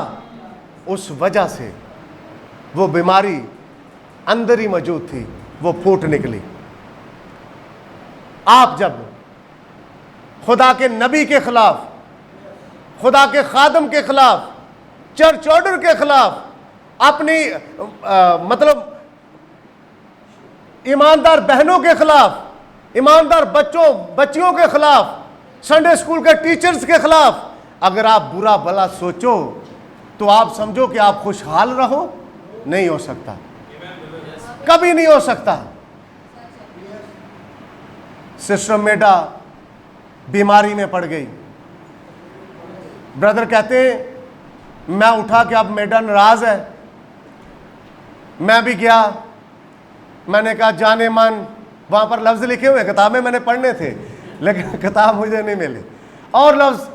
उस वजह से वो बीमारी अंदर ही मौजूद थी, वो फूट निकली। आप जब खुदा के नबी के खिलाफ, खुदा के खादम के खिलाफ, चर्च ऑर्डर के खिलाफ, अपनी मतलब ईमानदार बहनों के खिलाफ, ईमानदार बच्चियों के खिलाफ, संडे स्कूल के टीचर्स के खिलाफ अगर आप बुरा भला सोचो तो आप समझो कि आप खुशहाल रहो। नहीं हो सकता, कभी नहीं हो सकता। सिस्टर मेडा बीमारी में पड़ गई। ब्रदर कहते हैं मैं उठा कि अब मेडा नाराज है। मैं भी गया, मैंने कहा जाने मन, वहां पर लफ्ज लिखे हुए किताब में मैंने पढ़ने थे, लेकिन किताब मुझे नहीं मिली। और लफ्ज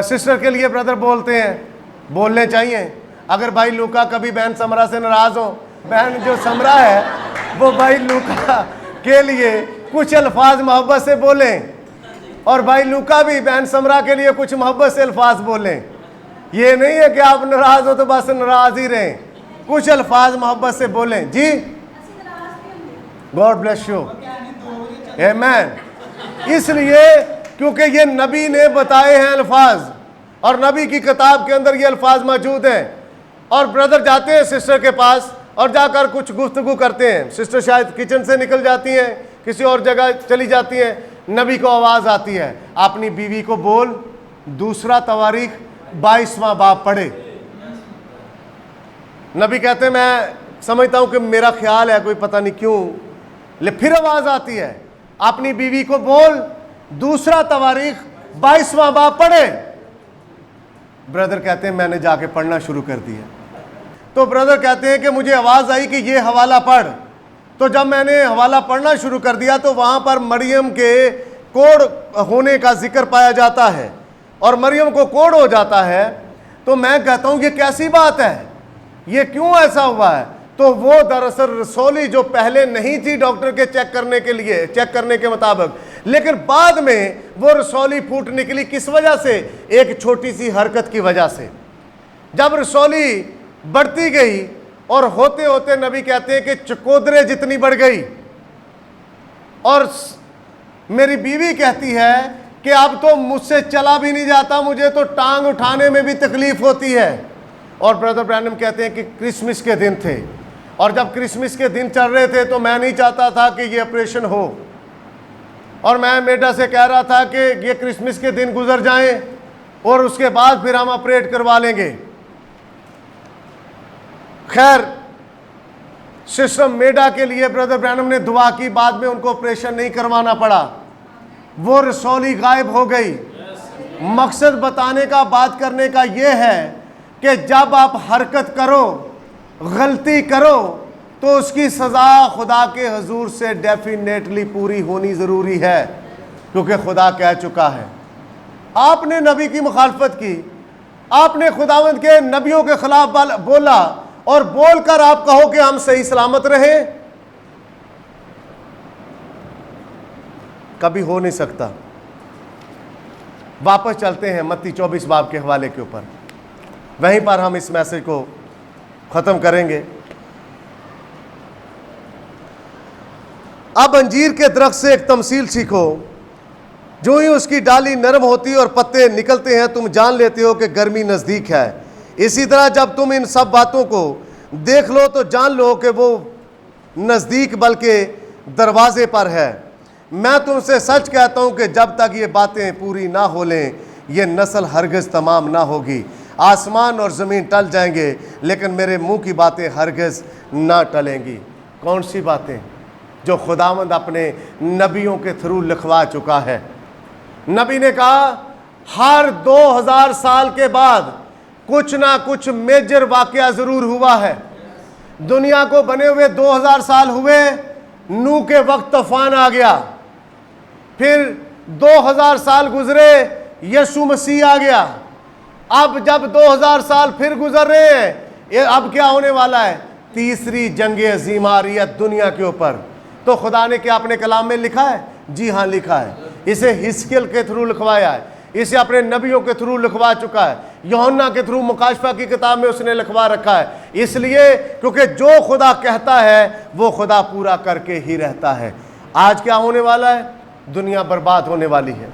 सिस्टर के लिए ब्रदर बोलते हैं, बोलने चाहिए। अगर भाई लूका कभी बहन समरा से नाराज हो, बहन जो समरा है वो भाई लूका के लिए कुछ अल्फाज मोहब्बत से बोलें, और भाई लूका भी बहन समरा के लिए कुछ मोहब्बत से अल्फाज बोलें। ये नहीं है कि आप नाराज हो तो बस नाराज ही रहें, कुछ अल्फाज मोहब्बत से बोलें। जी, गॉड ब्लेस यू, आमीन। इसलिए क्योंकि ये नबी ने बताए हैं अल्फाज, और नबी की किताब के अंदर ये अल्फाज मौजूद हैं। और ब्रदर जाते हैं सिस्टर के पास और जाकर कुछ गुफ्तगू करते हैं। सिस्टर शायद किचन से निकल जाती हैं, किसी और जगह चली जाती हैं। नबी को आवाज़ आती है, अपनी बीवी को बोल दूसरा तवारीख 22वां बाब पढ़े। नबी कहते हैं मैं समझता हूं कि मेरा ख्याल है कोई पता नहीं क्यों, लेकिन फिर आवाज़ आती है, अपनी बीवी को बोल दूसरा तवारीख 22वां बाब पढ़े। ब्रदर कहते हैं मैंने जाके पढ़ना शुरू कर दिया। तो ब्रदर कहते हैं कि मुझे आवाज़ आई कि ये हवाला पढ़। तो जब मैंने हवाला पढ़ना शुरू कर दिया तो वहाँ पर मरियम के कोढ़ होने का जिक्र पाया जाता है, और मरियम को कोढ़ हो जाता है। तो मैं कहता हूँ ये कैसी बात है, ये क्यों ऐसा हुआ है? तो वो दरअसल रसौली जो पहले नहीं थी डॉक्टर के चेक करने के मुताबिक, लेकिन बाद में वो रसौली फूट निकली। किस वजह से? एक छोटी सी हरकत की वजह से। जब रसौली बढ़ती गई और होते होते नबी कहते हैं कि चकोदरे जितनी बढ़ गई, और मेरी बीवी कहती है कि अब तो मुझसे चला भी नहीं जाता, मुझे तो टांग उठाने में भी तकलीफ होती है। और ब्रदर ब्रैनम कहते हैं कि क्रिसमस के दिन थे, और जब क्रिसमस के दिन चल रहे थे तो मैं नहीं चाहता था कि ये ऑपरेशन हो, और मैं मेडा से कह रहा था कि ये क्रिसमस के दिन गुजर जाएं और उसके बाद फिर हम ऑपरेट करवा लेंगे। खैर, सिस्टर मेडा के लिए ब्रदर ब्रैनम ने दुआ की, बाद में उनको ऑपरेशन नहीं करवाना पड़ा। वो रसौली गायब हो गई। मकसद बताने का, बात करने का यह है कि जब आप हरकत करो, गलती करो, तो उसकी सज़ा खुदा के हजूर से डेफिनेटली पूरी होनी ज़रूरी है, क्योंकि खुदा कह चुका है। आपने नबी की मुखालफत की, आपने खुदावंद के नबियों के खिलाफ बोला, और बोलकर आप कहो कि हम सही सलामत रहे, कभी हो नहीं सकता। वापस चलते हैं मत्ती 24 बाब के हवाले के ऊपर, वहीं पर हम इस मैसेज को ख़त्म करेंगे। अब अंजीर के दरख्त से एक तमसील सीखो, जो ही उसकी डाली नरम होती है और पत्ते निकलते हैं, तुम जान लेते हो कि गर्मी नज़दीक है। इसी तरह जब तुम इन सब बातों को देख लो तो जान लो कि वो नज़दीक बल्कि दरवाजे पर है। मैं तुमसे सच कहता हूँ कि जब तक ये बातें पूरी ना हो लें, ये नस्ल हरगिज़ तमाम ना होगी। आसमान और ज़मीन टल जाएंगे, लेकिन मेरे मुंह की बातें हरगिज़ ना टलेंगी। कौन सी बातें? जो खुदावंद अपने नबियों के थ्रू लिखवा चुका है। नबी ने कहा हर 2000 साल के बाद कुछ ना कुछ मेजर वाकया ज़रूर हुआ है। दुनिया को बने हुए 2000 साल हुए, नूह के वक्त तूफान आ गया, फिर 2000 साल गुजरे, यीशु मसीह आ गया। अब जब 2000 साल फिर गुजर रहे हैं, ये अब क्या होने वाला है? तीसरी जंग अजीम आ रही है दुनिया के ऊपर। तो खुदा ने क्या अपने कलाम में लिखा है? जी हाँ, लिखा है। इसे हिस्कियल के थ्रू लिखवाया है, इसे अपने नबियों के थ्रू लिखवा चुका है, यूहन्ना के थ्रू मुकाशफा की किताब में उसने लिखवा रखा है। इसलिए क्योंकि जो खुदा कहता है वो खुदा पूरा करके ही रहता है। आज क्या होने वाला है? दुनिया बर्बाद होने वाली है,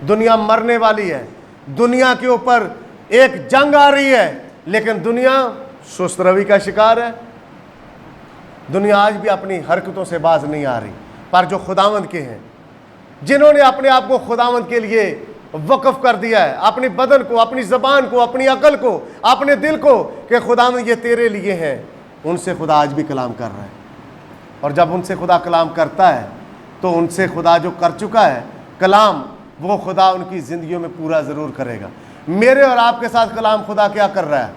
दुनिया मरने वाली है, दुनिया के ऊपर एक जंग आ रही है, लेकिन दुनिया सुस्त रवि का शिकार है। दुनिया आज भी अपनी हरकतों से बाज नहीं आ रही। पर जो खुदावंद के हैं, जिन्होंने अपने आप को खुदावंद के लिए वक्फ कर दिया है, अपनी बदन को, अपनी ज़बान को, अपनी अकल को, अपने दिल को, कि खुदावंद ये तेरे लिए हैं, उनसे खुदा आज भी कलाम कर रहा है। और जब उनसे खुदा कलाम करता है तो उनसे खुदा जो कर चुका है कलाम, वो खुदा उनकी ज़िंदगियों में पूरा ज़रूर करेगा। मेरे और आपके साथ कलाम खुदा क्या कर रहा है?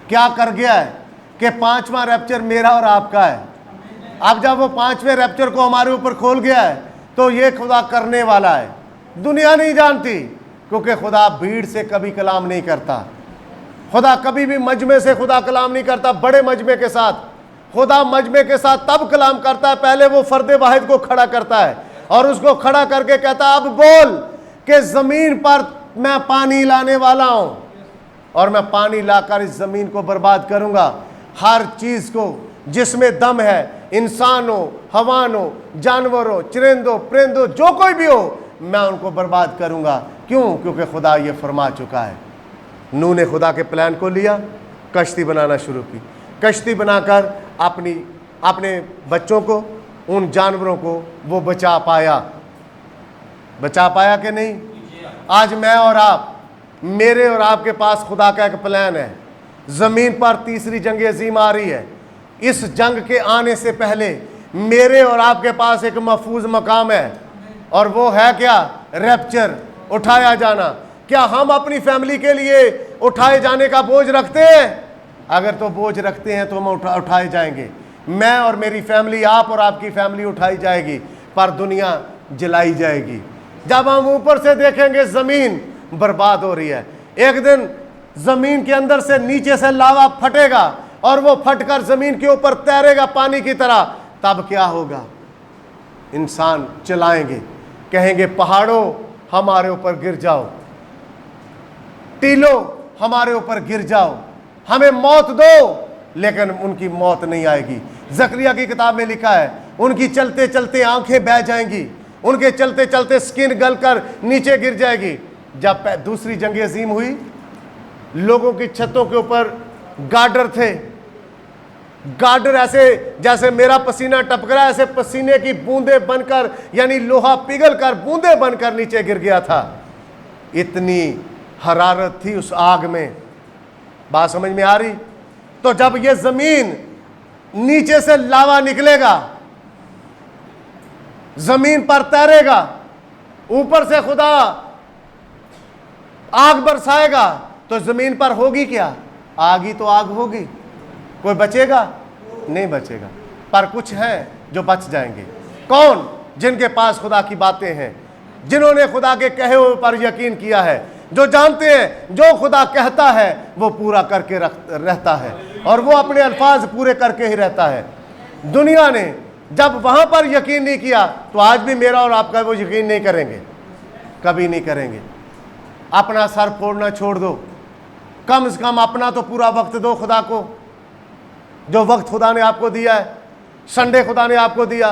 क्या कर गया है कि 5वां रैप्चर मेरा और आपका है। अब जब वो 5वें रैप्चर को हमारे ऊपर खोल गया है तो ये खुदा करने वाला है। दुनिया नहीं जानती, क्योंकि खुदा भीड़ से कभी कलाम नहीं करता। खुदा कभी भी मजमे से खुदा कलाम नहीं करता। बड़े मजमे के साथ खुदा मजमे के साथ तब कलाम करता है, पहले वो फर्द वाहिद को खड़ा करता है और उसको खड़ा करके कहता है, अब बोल कि ज़मीन पर मैं पानी लाने वाला हूँ और मैं पानी लाकर इस ज़मीन को बर्बाद करूँगा। हर चीज़ को जिसमें दम है, इंसान हो, हवान हो, जानवर हो, चरिंदो, परिंदो, जो कोई भी हो, मैं उनको बर्बाद करूँगा। क्यों? क्योंकि खुदा ये फरमा चुका है। नूह ने खुदा के प्लान को लिया, कश्ती बनाना शुरू की। कश्ती बनाकर अपने बच्चों को, उन जानवरों को वो बचा पाया। बचा पाया कि नहीं? आज मैं और आप, मेरे और आपके पास खुदा का एक प्लान है। ज़मीन पर तीसरी जंग अजीम आ रही है। इस जंग के आने से पहले मेरे और आपके पास एक महफूज मकाम है, और वो है क्या? रैप्चर, उठाया जाना। क्या हम अपनी फैमिली के लिए उठाए जाने का बोझ रखते हैं? अगर तो बोझ रखते हैं तो हम उठाए जाएंगे। मैं और मेरी फैमिली, आप और आपकी फैमिली उठाई जाएगी, पर दुनिया जलाई जाएगी। जब हम ऊपर से देखेंगे ज़मीन बर्बाद हो रही है, एक दिन ज़मीन के अंदर से, नीचे से लावा फटेगा और वो फटकर ज़मीन के ऊपर तैरेगा पानी की तरह। तब क्या होगा? इंसान चिल्लाएंगे, कहेंगे पहाड़ों हमारे ऊपर गिर जाओ, टीलों हमारे ऊपर गिर जाओ, हमें मौत दो। लेकिन उनकी मौत नहीं आएगी। ज़करिया की किताब में लिखा है, उनकी चलते चलते आंखें बह जाएंगी, उनके चलते चलते स्किन गलकर नीचे गिर जाएगी। जब दूसरी जंग अजीम हुई, लोगों की छतों के ऊपर गार्डर थे। गार्डर ऐसे जैसे मेरा पसीना टपक रहा है, ऐसे पसीने की बूंदें बनकर, यानी लोहा पिघल कर बूंदें बनकर नीचे गिर गया था। इतनी हरारत थी उस आग में। बात समझ में आ रही? तो जब ये ज़मीन, नीचे से लावा निकलेगा, ज़मीन पर तैरेगा, ऊपर से खुदा आग बरसाएगा, तो ज़मीन पर होगी क्या? आग ही तो आग होगी। कोई बचेगा? नहीं बचेगा। पर कुछ हैं जो बच जाएंगे। कौन? जिनके पास खुदा की बातें हैं, जिन्होंने खुदा के कहे हुए पर यकीन किया है, जो जानते हैं जो खुदा कहता है वो पूरा करके रहता है, और वो अपने अल्फाज पूरे करके ही रहता है। दुनिया ने जब वहाँ पर यकीन नहीं किया, तो आज भी मेरा और आपका वो यकीन नहीं करेंगे, कभी नहीं करेंगे। अपना सर फोड़ना छोड़ दो, कम से कम अपना तो पूरा वक्त दो खुदा को। जो वक्त खुदा ने आपको दिया है, संडे खुदा ने आपको दिया,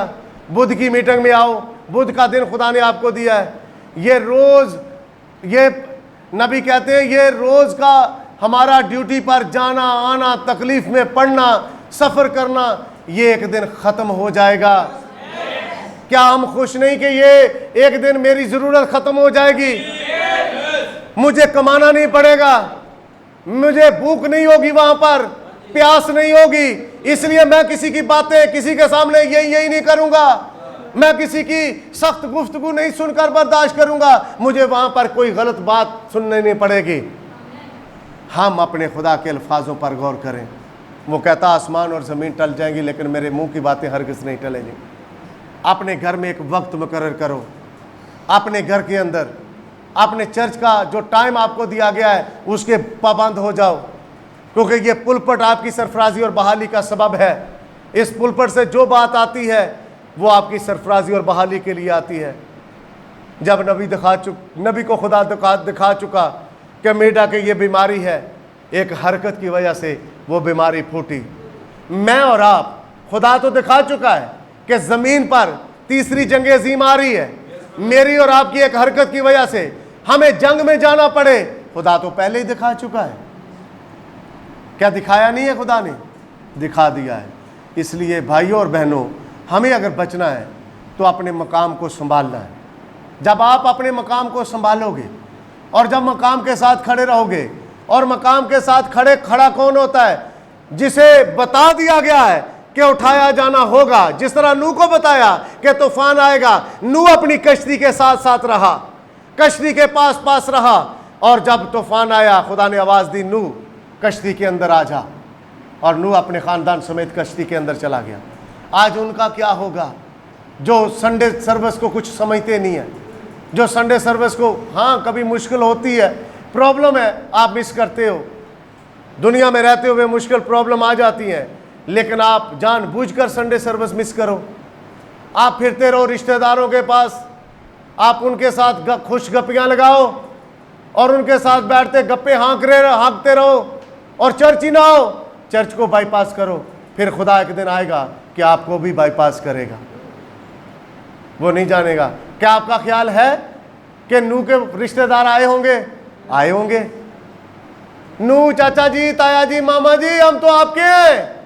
बुध की मीटिंग में आओ, बुध का दिन खुदा ने आपको दिया है। ये रोज, ये नबी कहते हैं ये रोज का हमारा ड्यूटी पर जाना आना, तकलीफ में पड़ना, सफर करना, ये एक दिन खत्म हो जाएगा। क्या हम खुश नहीं कि ये एक दिन मेरी जरूरत खत्म हो जाएगी? मुझे कमाना नहीं पड़ेगा, मुझे भूख नहीं होगी, वहां पर प्यास नहीं होगी, इसलिए मैं किसी की बातें किसी के सामने यही नहीं करूंगा, मैं किसी की सख्त गुफ्तगू नहीं सुनकर बर्दाश्त करूंगा, मुझे वहां पर कोई गलत बात सुनने नहीं पड़ेगी। हम अपने खुदा के अल्फाजों पर गौर करें। वो कहता आसमान और ज़मीन टल जाएंगी लेकिन मेरे मुंह की बातें हरगिज़ नहीं टलेंगी। अपने घर में एक वक्त मुकर्रर करो, अपने घर के अंदर, अपने चर्च का जो टाइम आपको दिया गया है उसके पाबंद हो जाओ, क्योंकि ये पुलपट आपकी सरफराजी और बहाली का सबब है। इस पुलपट से जो बात आती है वो आपकी सरफराजी और बहाली के लिए आती है। जब नबी को खुदा दिखा चुका कि मीडा की ये बीमारी है, एक हरकत की वजह से वो बीमारी फूटी। मैं और आप, खुदा तो दिखा चुका है कि ज़मीन पर तीसरी जंग अज़ीम आ रही है, मेरी और आपकी एक हरकत की वजह से हमें जंग में जाना पड़े, खुदा तो पहले ही दिखा चुका है। क्या दिखाया नहीं है? खुदा ने दिखा दिया है। इसलिए भाइयों और बहनों, हमें अगर बचना है तो अपने मकाम को संभालना है। जब आप अपने मकाम को संभालोगे और जब मकाम के साथ खड़े रहोगे, और मकाम के साथ खड़ा कौन होता है? जिसे बता दिया गया है कि उठाया जाना होगा। जिस तरह नूह को बताया कि तूफान आएगा, नूह अपनी कश्ती के साथ साथ रहा, कश्ती के पास पास रहा, और जब तूफान आया खुदा ने आवाज़ दी, नूह कश्ती के अंदर आ जा, और नूह अपने ख़ानदान समेत कश्ती के अंदर चला गया। आज उनका क्या होगा जो संडे सर्विस को कुछ समझते नहीं है, जो संडे सर्विस को, हाँ कभी मुश्किल होती है, प्रॉब्लम है, आप मिस करते हो, दुनिया में रहते हुए मुश्किल प्रॉब्लम आ जाती है, लेकिन आप जानबूझकर संडे सर्विस मिस करो। आप फिरते रहो रिश्तेदारों के पास, आप उनके साथ खुश गप्पियाँ लगाओ और उनके साथ बैठते गप्पे हाँकते रहो, और चर्च ही ना हो, चर्च को बाईपास करो। फिर खुदा एक दिन आएगा कि आपको भी बाईपास करेगा, वो नहीं जानेगा। क्या आपका ख्याल है कि नूह के रिश्तेदार आए होंगे? नूह चाचा जी, ताया जी, मामा जी, हम तो आपके हैं।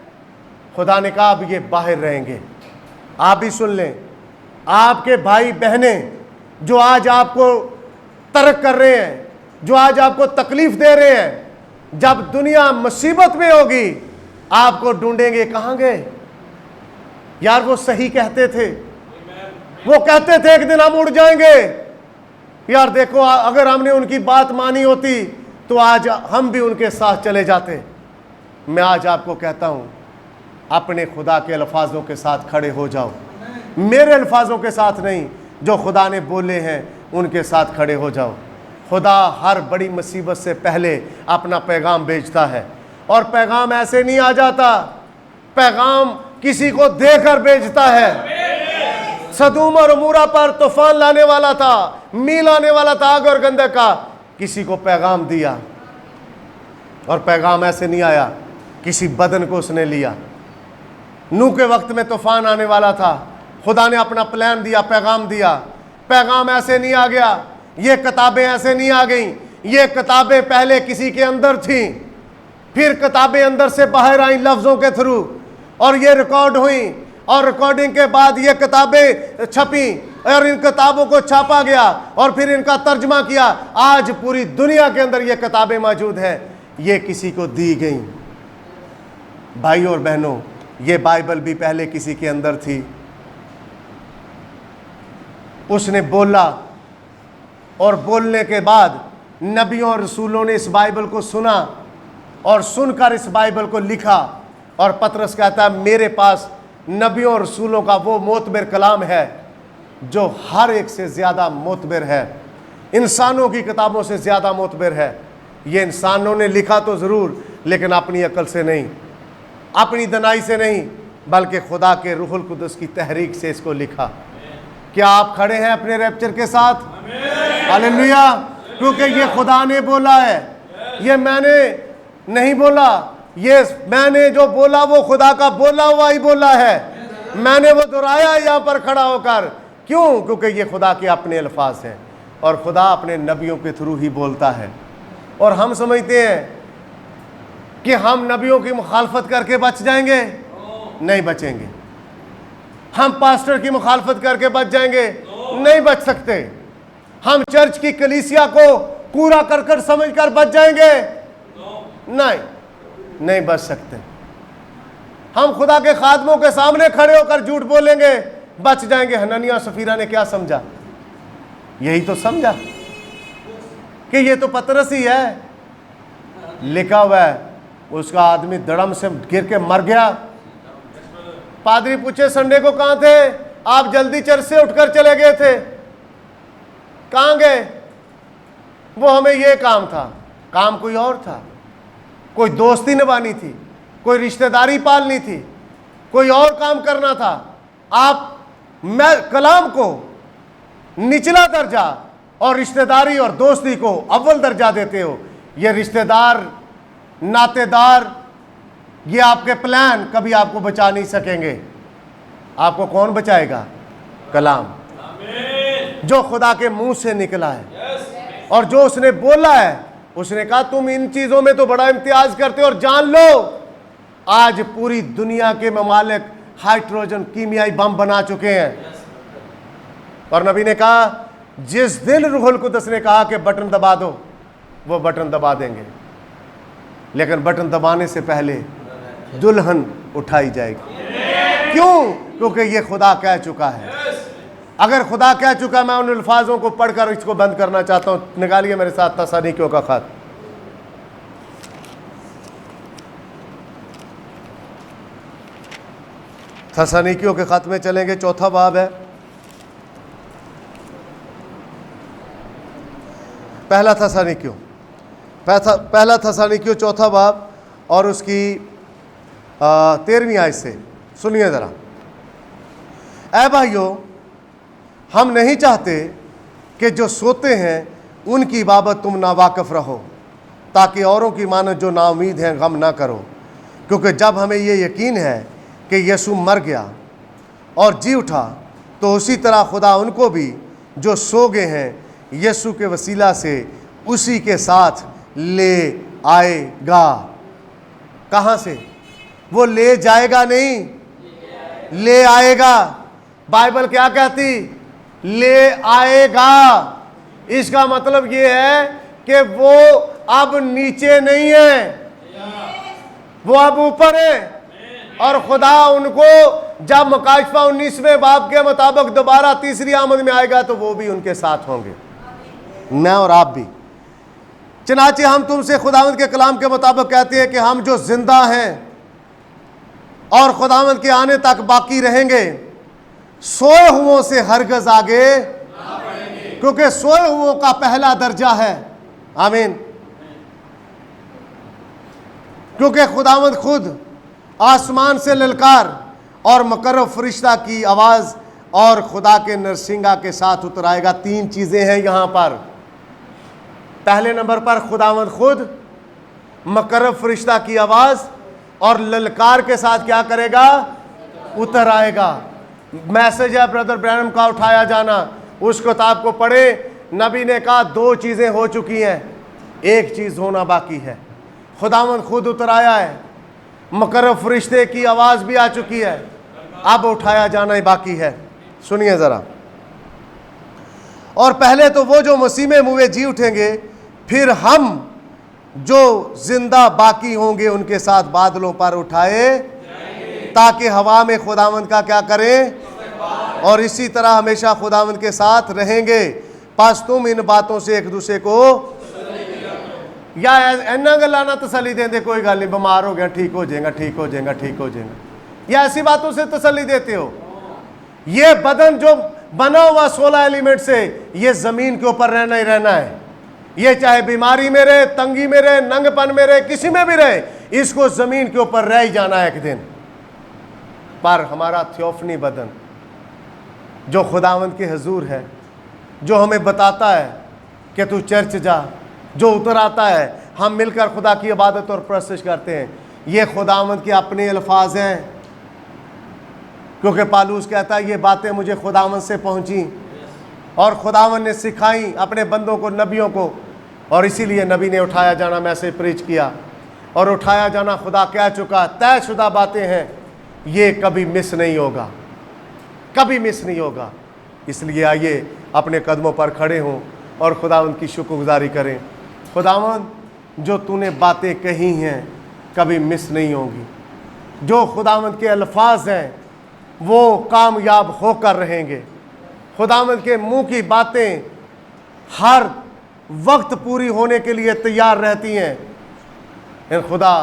खुदा ने कहा अब ये बाहर रहेंगे। आप भी सुन लें, आपके भाई बहने जो आज आपको तर्क कर रहे हैं, जो आज आपको तकलीफ दे रहे हैं, जब दुनिया मुसीबत में होगी आपको ढूंढेंगे, कहाँ गए यार? वो सही कहते थे, वो कहते थे एक दिन हम उड़ जाएंगे। यार देखो, अगर हमने उनकी बात मानी होती तो आज हम भी उनके साथ चले जाते। मैं आज आपको कहता हूं, अपने खुदा के अल्फाजों के साथ खड़े हो जाओ, मेरे अल्फाजों के साथ नहीं, जो खुदा ने बोले हैं उनके साथ खड़े हो जाओ। खुदा हर बड़ी मुसीबत से पहले अपना पैगाम भेजता है, और पैगाम ऐसे नहीं आ जाता, पैगाम किसी को देकर भेजता है। सदूम और उमूरा पर तूफान लाने वाला था, मील आने वाला था, आग और गंधक का, किसी को पैगाम दिया, और पैगाम ऐसे नहीं आया, किसी बदन को उसने लिया। नूह के वक्त में तूफान आने वाला था, खुदा ने अपना प्लान दिया, पैगाम दिया। पैगाम ऐसे नहीं आ गया, ये किताबें ऐसे नहीं आ गई, ये किताबें पहले किसी के अंदर थी, फिर किताबें अंदर से बाहर आई लफ्ज़ों के थ्रू, और ये रिकॉर्ड हुई, और रिकॉर्डिंग के बाद ये किताबें छपी, और इन किताबों को छापा गया, और फिर इनका तर्जमा किया। आज पूरी दुनिया के अंदर ये किताबें मौजूद हैं, ये किसी को दी गई। भाइयों और बहनों, ये बाइबल भी पहले किसी के अंदर थी, उसने बोला, और बोलने के बाद नबियों और रसूलों ने इस बाइबल को सुना, और सुनकर इस बाइबल को लिखा। और पतरस कहता है, मेरे पास नबियों और रसूलों का वो मोतबर कलाम है जो हर एक से ज़्यादा मोतबर है, इंसानों की किताबों से ज़्यादा मोतबर है। ये इंसानों ने लिखा तो ज़रूर, लेकिन अपनी अकल से नहीं, अपनी दनाई से नहीं, बल्कि खुदा के रूहुल कुदस की तहरीक से इसको लिखा। क्या आप खड़े हैं अपने रैप्चर के साथ? हालेलुया! क्योंकि ये खुदा ने बोला है, ये मैंने नहीं बोला, ये मैंने जो बोला वो खुदा का बोला हुआ ही बोला है। मैंने वो दोहराया यहाँ पर खड़ा होकर। क्यों? क्योंकि ये खुदा के अपने अल्फाज हैं और खुदा अपने नबियों के थ्रू ही बोलता है। और हम समझते हैं कि हम नबियों की मुखालफत करके बच जाएंगे, नहीं बचेंगे। हम पास्टर की मुखालफत करके बच जाएंगे, नहीं बच सकते। हम चर्च की कलीसिया को पूरा कर कर समझ कर बच जाएंगे, नहीं बच सकते। हम खुदा के खादमों के सामने खड़े होकर झूठ बोलेंगे, बच जाएंगे। हननिया सफीरा ने क्या समझा? यही तो समझा कि ये तो पतरस ही है, लिखा हुआ है उसका आदमी धड़म से गिर के मर गया। पादरी पूछे संडे को कहां थे आप? जल्दी चर्च से उठकर चले गए थे। कहां गए? वो हमें ये काम था। काम कोई और था, कोई दोस्ती निभानी थी, कोई रिश्तेदारी पालनी थी, कोई और काम करना था। आप मैं कलाम को निचला दर्जा और रिश्तेदारी और दोस्ती को अव्वल दर्जा देते हो। ये रिश्तेदार, नातेदार, ये आपके प्लान कभी आपको बचा नहीं सकेंगे। आपको कौन बचाएगा? कलाम, जो खुदा के मुंह से निकला है और जो उसने बोला है। उसने कहा तुम इन चीजों में तो बड़ा इम्तियाज करते हो और जान लो आज पूरी दुनिया के ममालिक हाइड्रोजन कीमियाई बम बना चुके हैं। और नबी ने कहा जिस दिन रूहुल कुद्दस ने कहा कि बटन दबा दो, वो बटन दबा देंगे। लेकिन बटन दबाने से पहले दुल्हन उठाई जाएगी। क्यों? क्योंकि ये खुदा कह चुका है। अगर खुदा कह चुका, मैं उन अल्फाजों को पढ़कर इसको बंद करना चाहता हूं। निकालिए मेरे साथ तसनीकियों का खत। तसनीकियों के खत में चलेंगे, चौथा बाब है। पहला तसनीकियों चौथा बाब और उसकी 13वीं आयत से सुनिए जरा। ऐ भाइयों, हम नहीं चाहते कि जो सोते हैं उनकी बाबत तुम नावाकिफ रहो, ताकि औरों की मानत जो नाउमीद हैं गम ना करो। क्योंकि जब हमें ये यकीन है कि यीशु मर गया और जी उठा, तो उसी तरह खुदा उनको भी जो सो गए हैं यीशु के वसीला से उसी के साथ ले आएगा। कहाँ से? वो ले जाएगा नहीं, ले आएगा। बाइबल क्या कहती? ले आएगा। इसका मतलब ये है कि वो अब नीचे नहीं है, वो अब ऊपर है। और खुदा उनको जब मुकाशफा 19वें बाब के मुताबिक दोबारा तीसरी आमद में आएगा तो वो भी उनके साथ होंगे, मैं और आप भी। चनाचे हम तुमसे खुदावंद के कलाम के मुताबिक कहते हैं कि हम जो जिंदा हैं और खुदावंद के आने तक बाकी रहेंगे, सोए हुओं से हरगज आगे ना बढ़ेंगे, क्योंकि सोए हुओं का पहला दर्जा है। आमीन। क्योंकि खुदावंद खुद आसमान से ललकार और मुकर्रब फरिश्ता की आवाज़ और खुदा के नरसिंगा के साथ उतर आएगा। 3 चीज़ें हैं यहाँ पर। पहले नंबर पर खुदावंद खुद, मुकर्रब फरिश्ता की आवाज़ और ललकार के साथ क्या करेगा? उतर आएगा। मैसेज है ब्रदर ब्रैनम का उठाया जाना। उस किताब को पढ़े। नबी ने कहा 2 चीज़ें हो चुकी हैं, एक चीज़ होना बाकी है। खुदावंद खुद उतर आया है, मुकर्रब फरिश्ते की आवाज़ भी आ चुकी है, अब उठाया जाना ही बाकी है। सुनिए ज़रा। और पहले तो वो जो मसीह में मुए जी उठेंगे, फिर हम जो जिंदा बाकी होंगे उनके साथ बादलों पर उठाए, ताकि हवा में खुदावंद का क्या करें, और इसी तरह हमेशा खुदावंद के साथ रहेंगे। बस तुम इन बातों से एक दूसरे को या इन्ना गल्लां ना तसली देंदे, कोई गल नहीं, बीमार हो गया ठीक हो जाएगा, ठीक हो जाएगा, ठीक हो जाएगा, या ऐसी बातों से तसली देते हो। ये बदन जो बना हुआ 16 एलिमेंट से, ये जमीन के ऊपर रहना ही रहना है। ये चाहे बीमारी में रहे, तंगी में रहे, नंगपन में रहे, किसी में भी रहे, इसको जमीन के ऊपर रह ही जाना है एक दिन। पर हमारा थियोफनी बदन जो खुदावंद के हुजूर है, जो हमें बताता है कि तू चर्च जा, जो उतर आता है, हम मिलकर खुदा की इबादत और परस्तिश करते हैं, ये खुदावंद के अपने अल्फाज हैं। क्योंकि पालूस कहता है ये बातें मुझे खुदावन से पहुंची और खुदावन ने सिखाई अपने बंदों को, नबियों को, और इसीलिए नबी ने उठाया जाना मैसेज प्रीच किया। और उठाया जाना खुदा कह चुका, तयशुदा बातें हैं, ये कभी मिस नहीं होगा, कभी मिस नहीं होगा। इसलिए आइए अपने कदमों पर खड़े हों और खुदावंद की शुक्रगुजारी करें। खुदावंद, जो तूने बातें कही हैं कभी मिस नहीं होंगी। जो खुदावंद के अल्फाज हैं वो कामयाब होकर रहेंगे। खुदावंद के मुंह की बातें हर वक्त पूरी होने के लिए तैयार रहती हैं। इन खुदा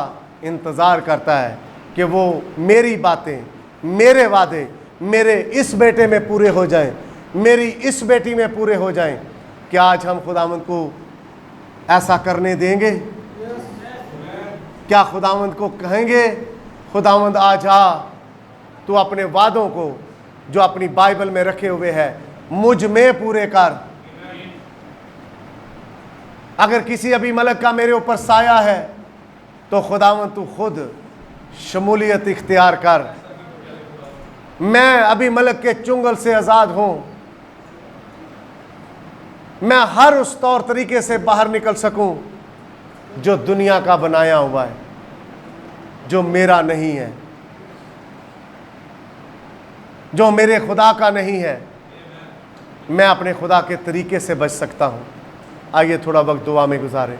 इंतज़ार करता है कि वो मेरी बातें, मेरे वादे मेरे इस बेटे में पूरे हो जाएं, मेरी इस बेटी में पूरे हो जाएं। क्या आज हम खुदावंद को ऐसा करने देंगे? क्या खुदावंद को कहेंगे, खुदावंद आज आ, तू अपने वादों को जो अपनी बाइबल में रखे हुए है मुझ में पूरे कर। अगर किसी अबीमलेक का मेरे ऊपर साया है तो खुदावंद तू खुद शमूलियत इख्तियार कर। मैं अबीमलेक के चुंगल से आज़ाद हूं, मैं हर उस तौर तरीके से बाहर निकल सकूं जो दुनिया का बनाया हुआ है, जो मेरा नहीं है, जो मेरे खुदा का नहीं है। मैं अपने खुदा के तरीके से बच सकता हूं। आइए थोड़ा वक्त दुआ में गुजारें।